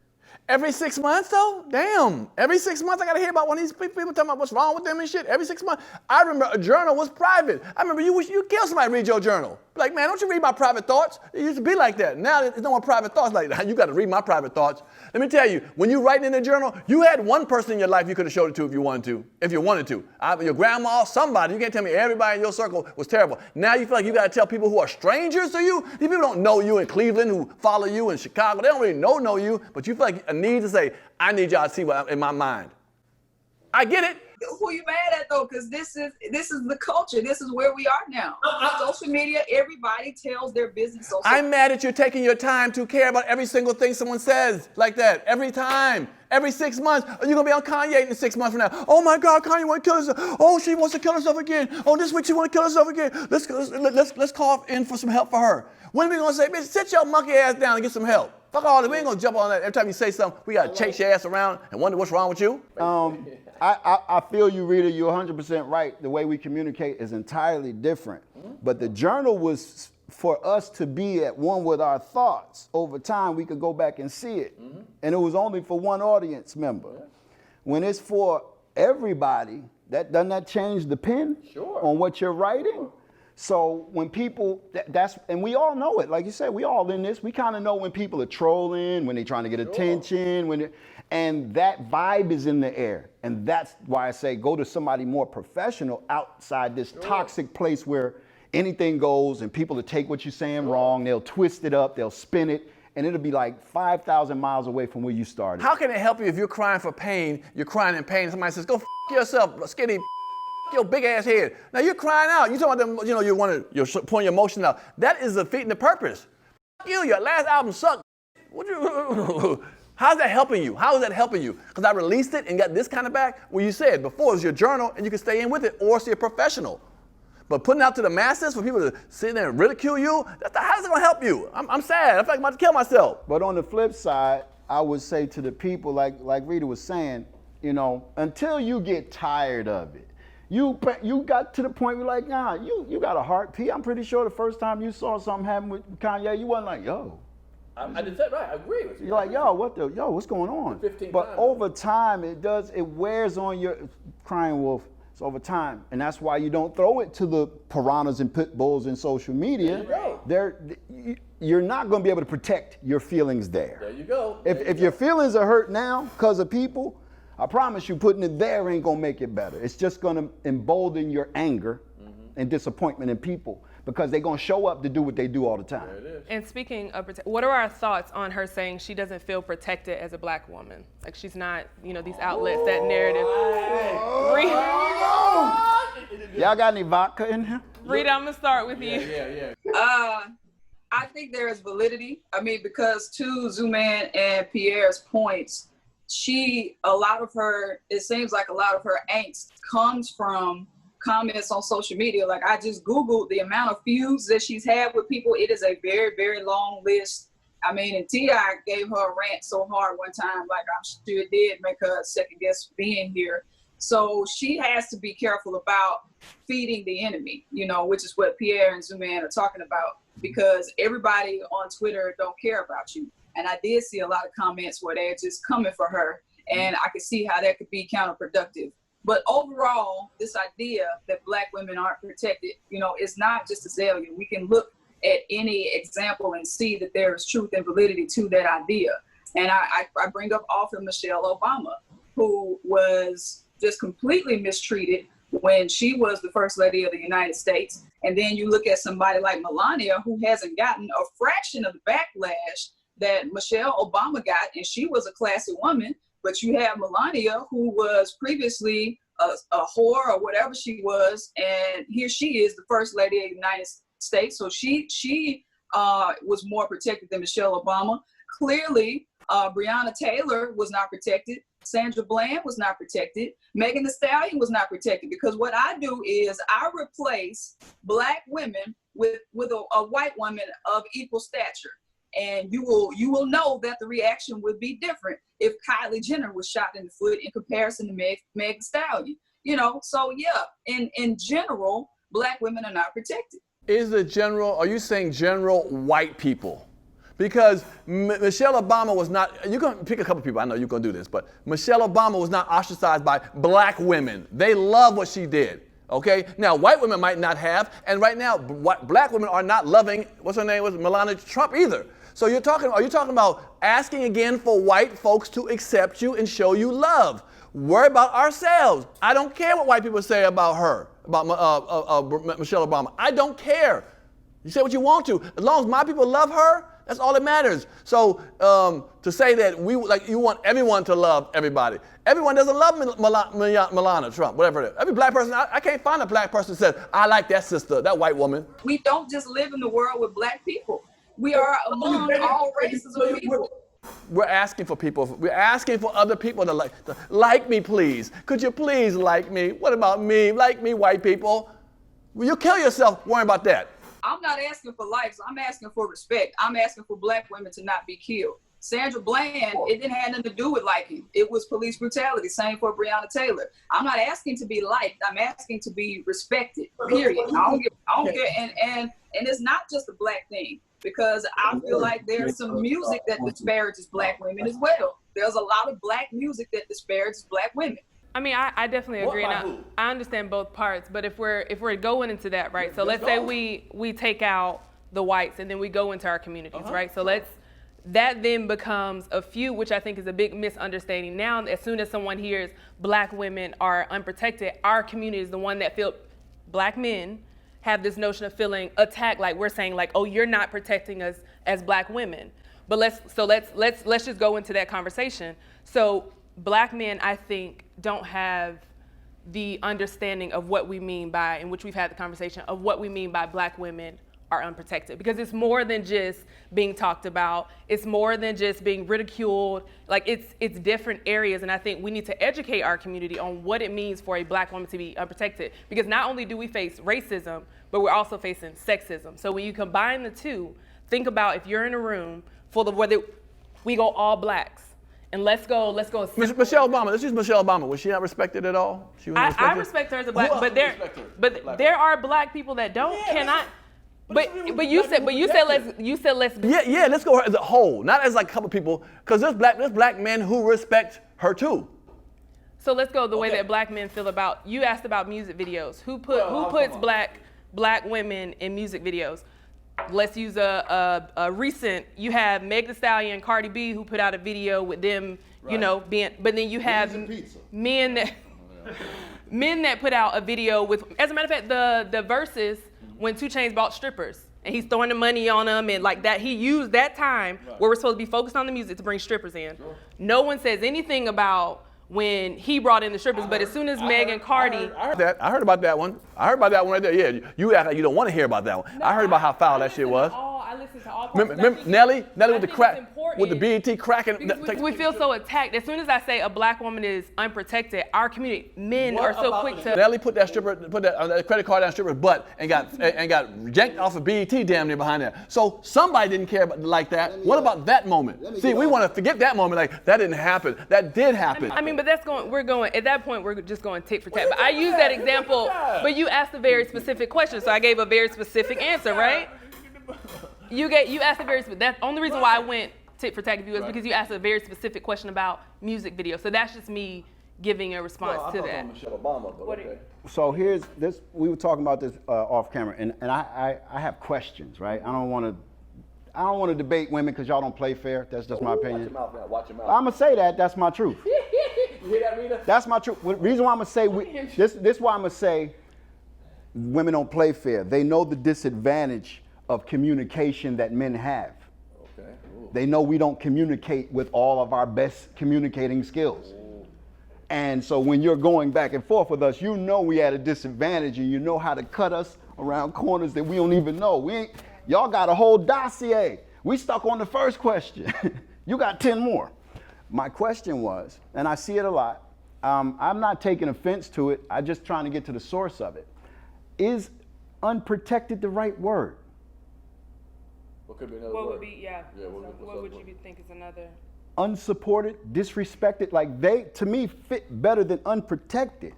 Every 6 months, though? Damn. Every 6 months, I got to hear about one of these people talking about what's wrong with them and shit. Every 6 months. I remember a journal was private. I remember you wish you kill somebody to read your journal. Like, man, don't you read my private thoughts? It used to be like that. Now, there's no more private thoughts like that. You got to read my private thoughts. Let me tell you, when you write in a journal, you had one person in your life you could have showed it to if you wanted to. Your grandma, somebody. You can't tell me everybody in your circle was terrible. Now you feel like you got to tell people who are strangers to you. These people don't know you in Cleveland, who follow you in Chicago. They don't really know you, but you feel like a need to say, I need y'all to see what's in my mind. I get it. Who you mad at though? Because this is the culture. This is where we are now. Social media, everybody tells their business. I'm mad at you taking your time to care about every single thing someone says like that. Every time. Every 6 months. Are you going to be on Kanye in 6 months from now? Oh my God, Kanye wants to kill herself. Oh, she wants to kill herself again. Oh, this week she wants to kill herself again. Let's call in for some help for her. When are we going to say, bitch, sit your monkey ass down and get some help? Fuck all that. We ain't going to jump on that. Every time you say something, we got to chase your ass around and wonder what's wrong with you. I feel you, Rita. You're 100% right. The way we communicate is entirely different. But the journal was for us to be at one with our thoughts. Over time, we could go back and see it. And it was only for one audience member. When it's for everybody, doesn't that change the pen on what you're writing? So when people, and we all know it. Like you said, we all in this. We kind of know when people are trolling, when they're trying to get attention, and that vibe is in the air. And that's why I say go to somebody more professional outside this toxic place where anything goes and people will take what you're saying wrong, they'll twist it up, they'll spin it, and it'll be like 5,000 miles away from where you started. How can it help you if you're crying for pain, you're crying in pain, and somebody says, go f yourself, skinny, your big ass head. Now you're crying out. You're talking about them, you know, you're pouring your emotion out. That is defeating the purpose. You, your last album sucked. How's that helping you? How is that helping you? Because I released it and got this kind of back. Well, you said before it was your journal and you can stay in with it or see a professional. But putting it out to the masses for people to sit there and ridicule you, how's it going to help you? I'm sad. I feel like I'm about to kill myself. But on the flip side, I would say to the people, like Rita was saying, you know, until you get tired of it, you got to the point where like, nah, you got a heart, P. I'm pretty sure the first time you saw something happen with Kanye, you wasn't like, yo. I did that right. I agree with you. You're like, what's going on? 15 but times. Over time, it wears on your crying wolf. It's over time, and that's why you don't throw it to the piranhas and pit bulls in social media. There you go. You're not going to be able to protect your feelings there. There you go. If your feelings are hurt now because of people, I promise you, putting it there ain't going to make it better. It's just going to embolden your anger and disappointment in people, because they're going to show up to do what they do all the time. There it is. And speaking of what are our thoughts on her saying she doesn't feel protected as a black woman? Like she's not, you know, these outlets, that narrative. Y'all got any vodka in here? Rita, I'm gonna start with you. Yeah. I think there is validity. I mean, because to Zooman and Pierre's points, it seems like a lot of her angst comes from comments on social media. Like I just Googled the amount of feuds that she's had with people. It is a very, very long list. I mean, and T.I. gave her a rant so hard one time, like I'm sure it did make her second guess being here. So she has to be careful about feeding the enemy, you know, which is what Pierre and Zuman are talking about, because everybody on Twitter don't care about you. And I did see a lot of comments where they're just coming for her, and I could see how that could be counterproductive. But overall, this idea that Black women aren't protected, you know, it's not just Azealia. We can look at any example and see that there is truth and validity to that idea. And I bring up often Michelle Obama, who was just completely mistreated when she was the first lady of the United States. And then you look at somebody like Melania, who hasn't gotten a fraction of the backlash that Michelle Obama got, and she was a classy woman. But you have Melania, who was previously a whore or whatever she was, and here she is, the first lady of the United States. So she was more protected than Michelle Obama. Clearly, Breonna Taylor was not protected. Sandra Bland was not protected. Megan Thee Stallion was not protected, because what I do is I replace Black women with a white woman of equal stature. And you will know that the reaction would be different if Kylie Jenner was shot in the foot in comparison to Meg Thee Stallion. You know, so yeah, in general, Black women are not protected. Are you saying general white people? Because Michelle Obama was not, you're going to pick a couple people, I know you're going to do this, but Michelle Obama was not ostracized by Black women. They love what she did. Okay, now white women might not have, and right now Black women are not loving, what's her name, was Melania Trump either. So are you talking about asking again for white folks to accept you and show you love? Worry about ourselves. I don't care what white people say about her, about Michelle Obama. I don't care. You say what you want to. As long as my people love her, that's all that matters. So to say that you want everyone to love everybody. Everyone doesn't love Melania Trump, whatever it is. Every Black person, I can't find a Black person that says, I like that sister, that white woman. We don't just live in the world with Black people. We are among all races of people. We're asking for people. We're asking for other people to like me, please. Could you please like me? What about me? Like me, white people. Will you kill yourself worrying about that? I'm not asking for likes. I'm asking for respect. I'm asking for Black women to not be killed. Sandra Bland, it didn't have nothing to do with liking. It was police brutality. Same for Breonna Taylor. I'm not asking to be liked. I'm asking to be respected. Period. I don't care. And it's not just a Black thing, because I feel like there's some music that disparages Black women as well. There's a lot of Black music that disparages Black women. I mean, I definitely agree. And I understand both parts, but if we're going into that, right? So let's say we take out the whites and then we go into our communities, right? So that then becomes a few, which I think is a big misunderstanding. Now, as soon as someone hears Black women are unprotected, our community is the one that feel Black men have this notion of feeling attacked, like we're saying, like, oh, you're not protecting us as Black women. But let's just go into that conversation. So Black men, I think, don't have the understanding of what we mean by, in which we've had the conversation, of what we mean by Black women are unprotected, because it's more than just being talked about. It's more than just being ridiculed. Like it's different areas, and I think we need to educate our community on what it means for a Black woman to be unprotected, because not only do we face racism, but we're also facing sexism. So when you combine the two, think about if you're in a room full of whether we go all Blacks, and let's go. Michelle Obama. Let's use Michelle Obama. Was she not respected at all? She was I respect her as a Black, but there are Black people that don't. But you said let's. Yeah. Let's go as a whole, not as like a couple people, because there's black men who respect her too. So let's go the way that Black men feel about. You asked about music videos. Who puts black women in music videos? Let's use a recent. You have Meg Thee Stallion and Cardi B, who put out a video with them, you know, being. But then you have men that put out a video with. As a matter of fact, the verses when 2 Chainz bought strippers and he's throwing the money on them and like that, he used that time where we're supposed to be focused on the music to bring strippers in. Sure. No one says anything about when he brought in the strippers, but as soon as Meg and Cardi. I heard about that one. I heard about that one right there. Yeah, you act like you don't want to hear about that one. No, I heard about how foul that shit was. I listen to all parts. Remember Nelly with the think it's crack, important with the BET cracking. because we feel so attacked. As soon as I say a black woman is unprotected, our community, men are so quick to. Nelly put that credit card down stripper's butt and got yanked off of BET damn near behind there. So somebody didn't care like that. What about that moment? See, we want to forget that moment. Like that didn't happen. That did happen. I mean, but we're going at that point. We're just going tit for tat. But I use that example. But you asked a very specific question, so I gave a very specific answer, right? You asked a very specific. That's the only reason why I went tit for tat with you is because you asked a very specific question about music videos. So that's just me giving a response to that. Michelle Obama, but okay. So here's this. We were talking about this off camera, and I have questions, right? I don't want to debate women because y'all don't play fair. That's just my opinion. Watch your mouth now. Watch your mouth. I'm gonna say that. That's my truth. You hear that, Rita? That's my truth. The reason why I'm gonna say this why I'm gonna say women don't play fair. They know the disadvantage of communication that men have. Okay. Ooh. They know we don't communicate with all of our best communicating skills. Ooh. And so when you're going back and forth with us, you know we at a disadvantage and you know how to cut us around corners that we don't even know. Y'all got a whole dossier. We stuck on the first question. You got 10 more. My question was, and I see it a lot, I'm not taking offense to it, I'm just trying to get to the source of it. Is unprotected the right word? What could be another What word? would be, yeah. Yeah, What would you think is another? Unsupported, disrespected, like they, to me, fit better than unprotected.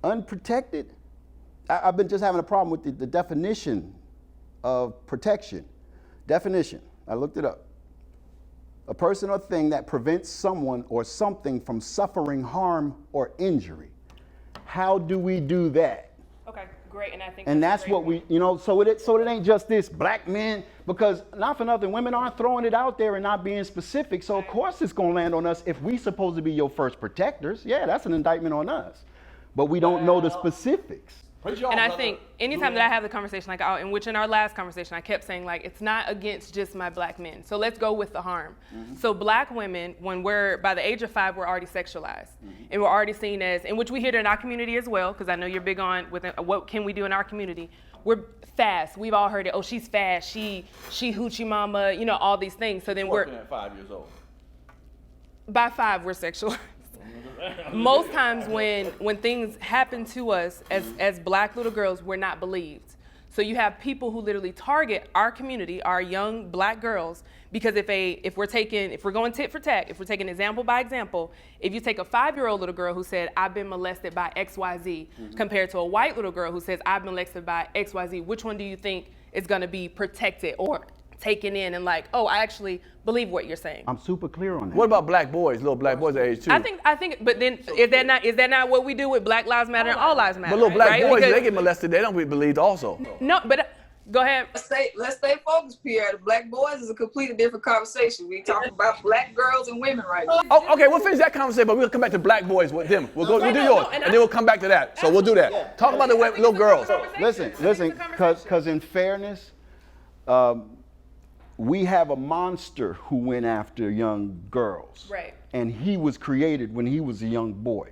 Unprotected, I've been just having a problem with the definition of protection. Definition, I looked it up. A person or thing that prevents someone or something from suffering harm or injury. How do we do that? Okay, great, and I think. And that's what we, so it ain't just this black men, because not for nothing, women aren't throwing it out there and not being specific. So of course it's gonna land on us if we supposed to be your first protectors. Yeah, that's an indictment on us. But we don't know the specifics. And I think anytime that I have the conversation, like in which in our last conversation, I kept saying like, it's not against just my black men. So let's go with the harm. Mm-hmm. So black women, when we're by the age of 5, we're already sexualized. Mm-hmm. And we're already seen as, in which we hear it in our community as well, because I know you're big on with what can we do in our community. We're fast. We've all heard it. Oh, she's fast. She hoochie mama, all these things. So then we're at 5 years old. By 5, we're sexualized. Most times when things happen to us as black little girls, we're not believed. So you have people who literally target our community, our young black girls, because if we're going tit for tat, if we're taking example by example, if you take a 5-year-old little girl who said, I've been molested by XYZ, compared to a white little girl who says, I've been molested by XYZ, which one do you think is gonna be protected or taken in and like, oh, I actually believe what you're saying? I'm super clear on that. What about black boys, little black boys at age 2? I think, but then is that not what we do with Black Lives Matter and All Lives Matter? But little black right? boys, Because, they get molested, they don't be believed also. No, but go ahead. Let's stay focused, Pierre. The black boys is a completely different conversation. We talking about black girls and women right now. Oh, okay, we'll finish that conversation, but we'll come back to black boys with them. We'll do yours, and then we'll come back to that. So we'll do that. Talk about the little girls. Listen, because in fairness, we have a monster who went after young girls. Right. And he was created when he was a young boy.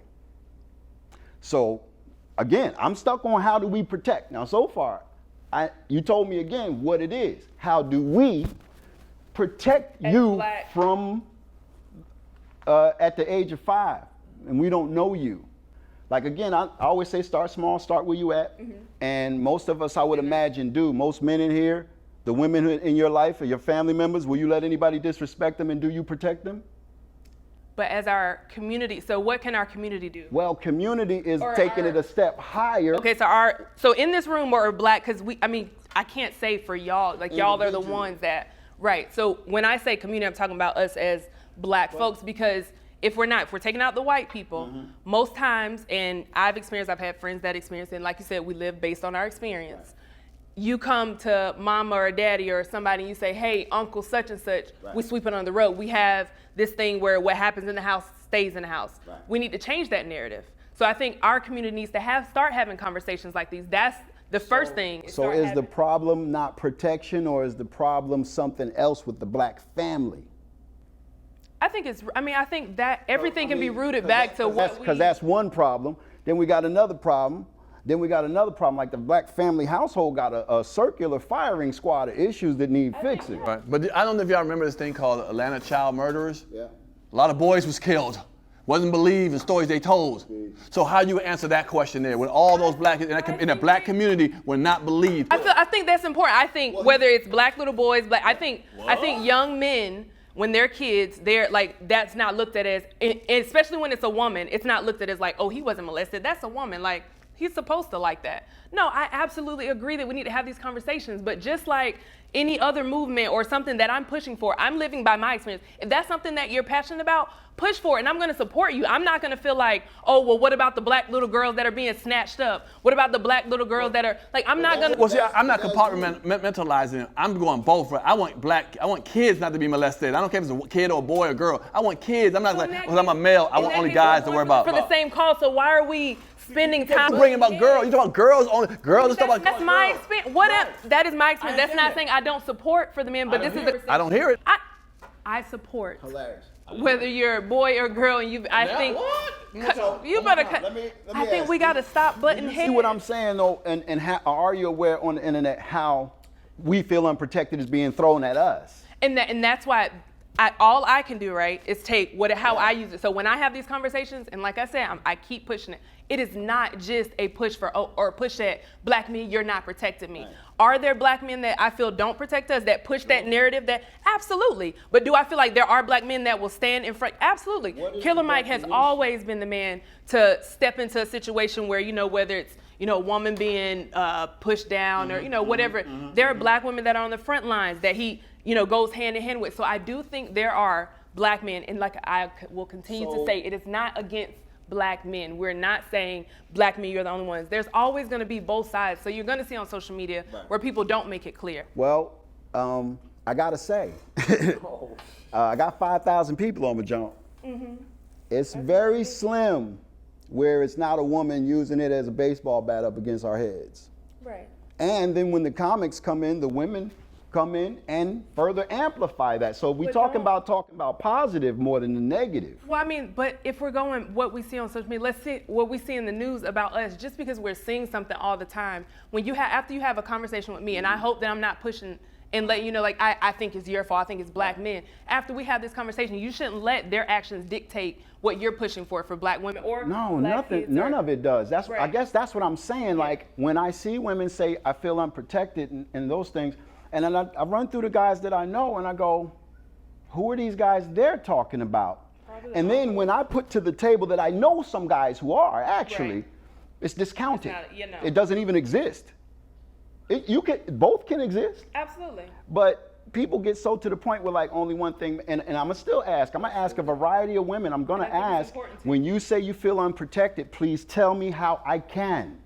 So, again, I'm stuck on how do we protect. Now, so far, you told me again what it is. How do we protect you from at the age of 5, and we don't know you? Like, again, I always say start small, start where you at. Mm-hmm. And most of us, I would imagine, do. Most men in here, the women in your life or your family members, will you let anybody disrespect them, and do you protect them? But as our community, so what can our community do? Well, community is taking it a step higher. Okay, so in this room we're black, because I can't say for y'all, like y'all are the ones that, right. So when I say community, I'm talking about us as black folks, because if we're taking out the white people, most times, and I've had friends that experience it, and like you said, we live based on our experience. You come to mama or daddy or somebody and you say, hey, uncle such and such, we sweep it on the road. We have this thing where what happens in the house stays in the house. Right. We need to change that narrative. So I think our community needs to start having conversations like these. That's the first thing. So is the problem not protection, or is the problem something else with the black family? I think that everything can be rooted back to what because that's one problem. Then we got another problem. Then we got another problem, like the black family household got a circular firing squad of issues that need fixing. Right. But I don't know if y'all remember this thing called Atlanta child murderers. Yeah. A lot of boys was killed. Wasn't believed in stories they told. So how you answer that question there when all those black in a black community were not believed? I think that's important. I think whether it's black little boys, I think young men, when they're kids, they're like, that's not looked at as, and especially when it's a woman, it's not looked at as like, oh, he wasn't molested. That's a woman. Like, he's supposed to like that. No, I absolutely agree that we need to have these conversations, but just like any other movement or something that I'm pushing for, I'm living by my experience. If that's something that you're passionate about, push for it, and I'm gonna support you. I'm not gonna feel like, oh, well, what about the black little girls that are being snatched up? What about the black little girls that are, like, I'm not gonna. Well, see, I'm not compartmentalizing it. I'm going both. I want kids not to be molested. I don't care if it's a kid or a boy or girl. I want kids. I'm not like, because I'm a male, I want only guys to worry about. For the same cause, so why are we spending time? You're bringing about girls. You're talking about girls only. Girls is talking about. That's my experience. That is my experience. That's not saying I don't support for the men, but this is the. I don't hear it. I support. Hilarious. Whether you're a boy or girl, and you better. I think we got to stop butting heads. See what I'm saying though, and how, are you aware on the internet how we feel unprotected is being thrown at us? And that's why all I can do, right, is take how I use it. So when I have these conversations, and like I said, I keep pushing it. It is not just a push or push at black men, you're not protecting me. Right. Are there black men that I feel don't protect us, that push that narrative? That absolutely. But do I feel like there are black men that will stand in front? Absolutely. Killer Mike has always been the man to step into a situation where, whether it's, a woman being pushed down or, whatever. There are black women that are on the front lines that he, goes hand in hand with. So I do think there are black men, and like I will continue to say, it is not against black men. We're not saying black men, you're the only ones. There's always going to be both sides. So you're going to see on social media where people don't make it clear. Well, I got to say, I got 5,000 people on my jump. It's very slim where it's not a woman using it as a baseball bat up against our heads. Right. And then when the comics come in, the women come in and further amplify that. So we're talking about positive more than the negative. Well, I mean, but if we're going what we see on social media, let's see what we see in the news about us. Just because we're seeing something all the time, when after you have a conversation with me, and I hope that I'm not pushing and let you know, like, I think it's your fault, I think it's black men. After we have this conversation, you shouldn't let their actions dictate what you're pushing for black women or no, black nothing, kids none of it does. That's right. I guess that's what I'm saying. Yeah. Like when I see women say I feel unprotected and those things, and then I run through the guys that I know and I go, who are these guys they're talking about? And then when I put to the table that I know some guys who are actually, it's discounted. It doesn't even exist. Both can exist. Absolutely. But people get so to the point where like only one thing, and I'm gonna still ask. I'm gonna ask a variety of women. I'm gonna ask, when you say you feel unprotected, please tell me how I can.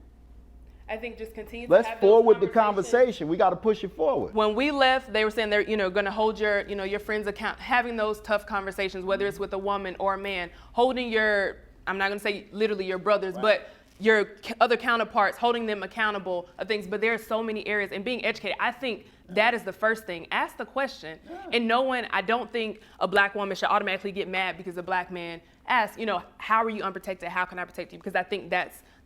I think just continue to Let's have forward the conversation. We got to push it forward. When we left, they were saying they're, going to hold your, your friends account, having those tough conversations, whether it's with a woman or a man, holding your, I'm not going to say literally your brothers, but your other counterparts, holding them accountable of things. But there are so many areas, and being educated, I think that is the first thing. Ask the question. And no one, I don't think a black woman should automatically get mad because a black man asks, how are you unprotected? How can I protect you? Because I think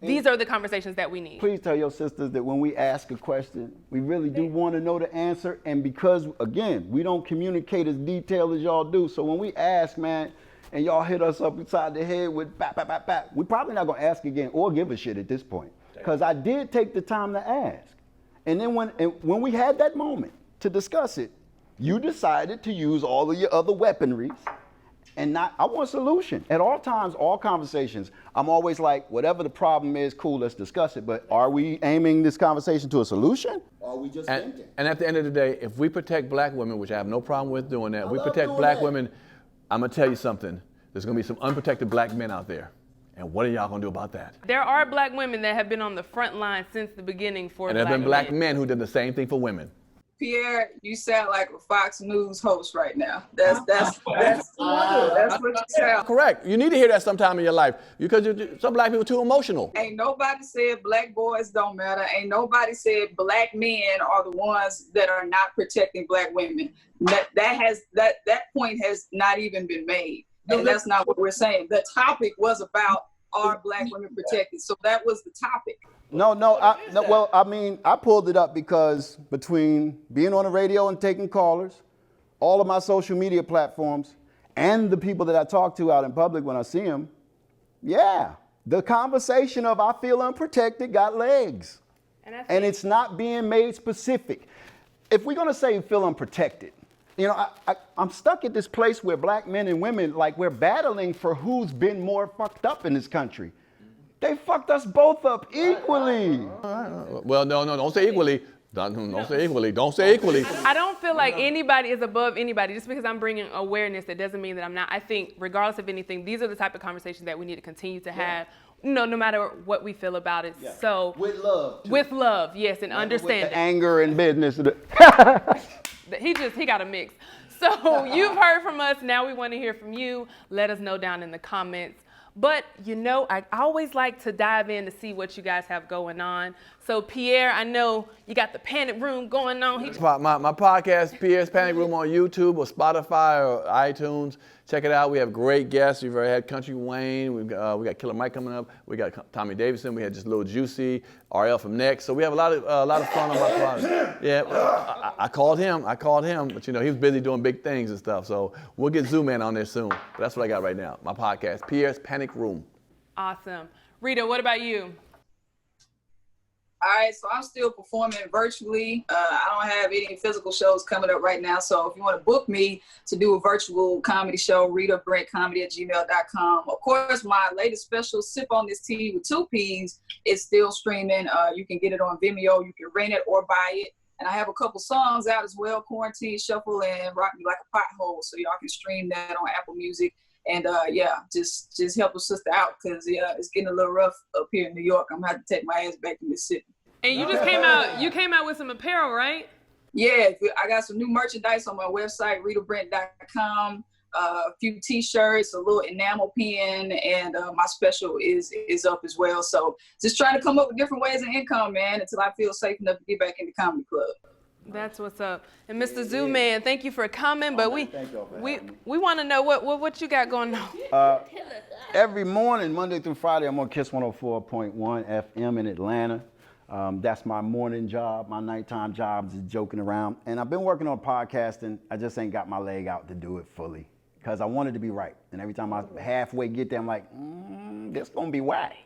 these are the conversations that we need. Please tell your sisters that when we ask a question, we really do want to know the answer. And because, again, we don't communicate as detailed as y'all do. So when we ask, man, and y'all hit us up inside the head with bap, bap, bap, bap, we're probably not going to ask again or give a shit at this point. Because I did take the time to ask. And then when we had that moment to discuss it, you decided to use all of your other weaponries. And I want a solution. At all times, all conversations, I'm always like, whatever the problem is, cool, let's discuss it. But are we aiming this conversation to a solution? Or are we just thinking? And at the end of the day, if we protect black women, which I have no problem with doing that, we protect black women, I'm going to tell you something. There's going to be some unprotected black men out there. And what are y'all going to do about that? There are black women that have been on the front line since the beginning for and there have been black men who did the same thing for women. Pierre, you sound like a Fox News host right now. That's what you sound. Correct. You need to hear that sometime in your life because some black people are too emotional. Ain't nobody said black boys don't matter. Ain't nobody said black men are the ones that are not protecting black women. That point has not even been made. And that's not what we're saying. The topic was about, are black women protected? So that was the topic. Well, I mean, I pulled it up because between being on the radio and taking callers, all of my social media platforms, and the people that I talk to out in public when I see them, yeah, the conversation of I feel unprotected got legs. And it's not being made specific. If we're gonna say feel unprotected, you know, I'm stuck at this place where black men and women, like, we're battling for who's been more fucked up in this country. They fucked us both up equally. Well, no, don't say equally. Don't say equally. Don't say equally. I don't feel like anybody is above anybody. Just because I'm bringing awareness, that doesn't mean that I'm not. I think regardless of anything, these are the type of conversations that we need to continue to have, no matter what we feel about it. Yeah. So with love. With love, yes, and understanding. With the anger and business. He got a mix. So you've heard from us. Now we want to hear from you. Let us know down in the comments. But, you know, I always like to dive in to see what you guys have going on. So, Pierre, I know you got the Panic Room going on. My podcast, Pierre's Panic Room, on YouTube or Spotify or iTunes. Check it out. We have great guests. We've already had Country Wayne. We got Killer Mike coming up. We got Tommy Davidson. We had just Lil Juicy. RL from Next. So we have a lot of fun on my podcast. Yeah, I called him, but you know, he was busy doing big things and stuff. So we'll get Zoo Man on there soon. But that's what I got right now. My podcast, Pierre's Panic Room. Awesome. Rita, what about you? All right, so I'm still performing virtually. I don't have any physical shows coming up right now. So if you want to book me to do a virtual comedy show, ritabrentcomedy@gmail.com. Of course, my latest special, Sip on This Tea with 2 Ps, is still streaming. You can get it on Vimeo. You can rent it or buy it. And I have a couple songs out as well, Quarantine Shuffle and Rock Me Like a Pothole. So y'all can stream that on Apple Music. And just help a sister out, because it's getting a little rough up here in New York. I'm gonna have to take my ass back to Mississippi. And you just came out. You came out with some apparel, right? Yeah, I got some new merchandise on my website, ritabrent.com. A few T-shirts, a little enamel pin, and my special is up as well. So just trying to come up with different ways of income, man, until I feel safe enough to get back in the comedy club. That's what's up. And Mr. Zoo Man, thank you for coming. But we want to know what you got going on. Every morning, Monday through Friday, I'm on Kiss 104.1 FM in Atlanta. That's my morning job. My nighttime job is joking around. And I've been working on podcasting. I just ain't got my leg out to do it fully, because I wanted to be right. And every time I halfway get there, I'm like, this gonna be whack.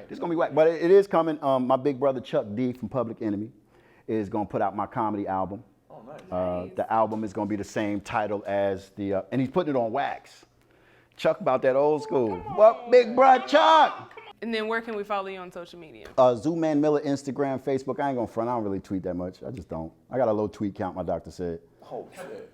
This gonna be whack. But it is coming. My big brother Chuck D from Public Enemy is gonna put out my comedy album. Oh, nice. The album is gonna be the same title as the, and he's putting it on wax. Chuck about that old school. What, big bro Chuck? And then where can we follow you on social media? Zoo Man Miller, Instagram, Facebook. I ain't gonna front. I don't really tweet that much. I just don't. I got a low tweet count, my doctor said. Oh, shit.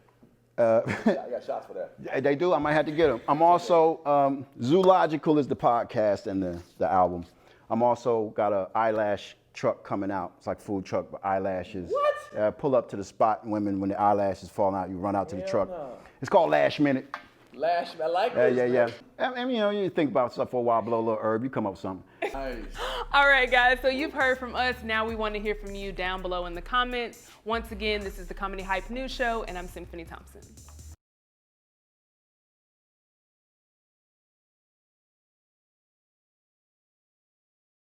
I got shots for that. They do. I might have to get them. I'm also, Zoological is the podcast and the album. I'm also got an eyelash truck coming out. It's like food truck, but eyelashes. What? Pull up to the spot, and women, when the eyelashes fall out, you run out to the truck. No. It's called Lash Minute. Lash, I like this. Yeah. And you know, you think about stuff for a while, blow a little herb, you come up with something. Nice. All right, guys, so you've heard from us. Now we want to hear from you down below in the comments. Once again, this is the Comedy Hype News Show, and I'm Symphony Thompson.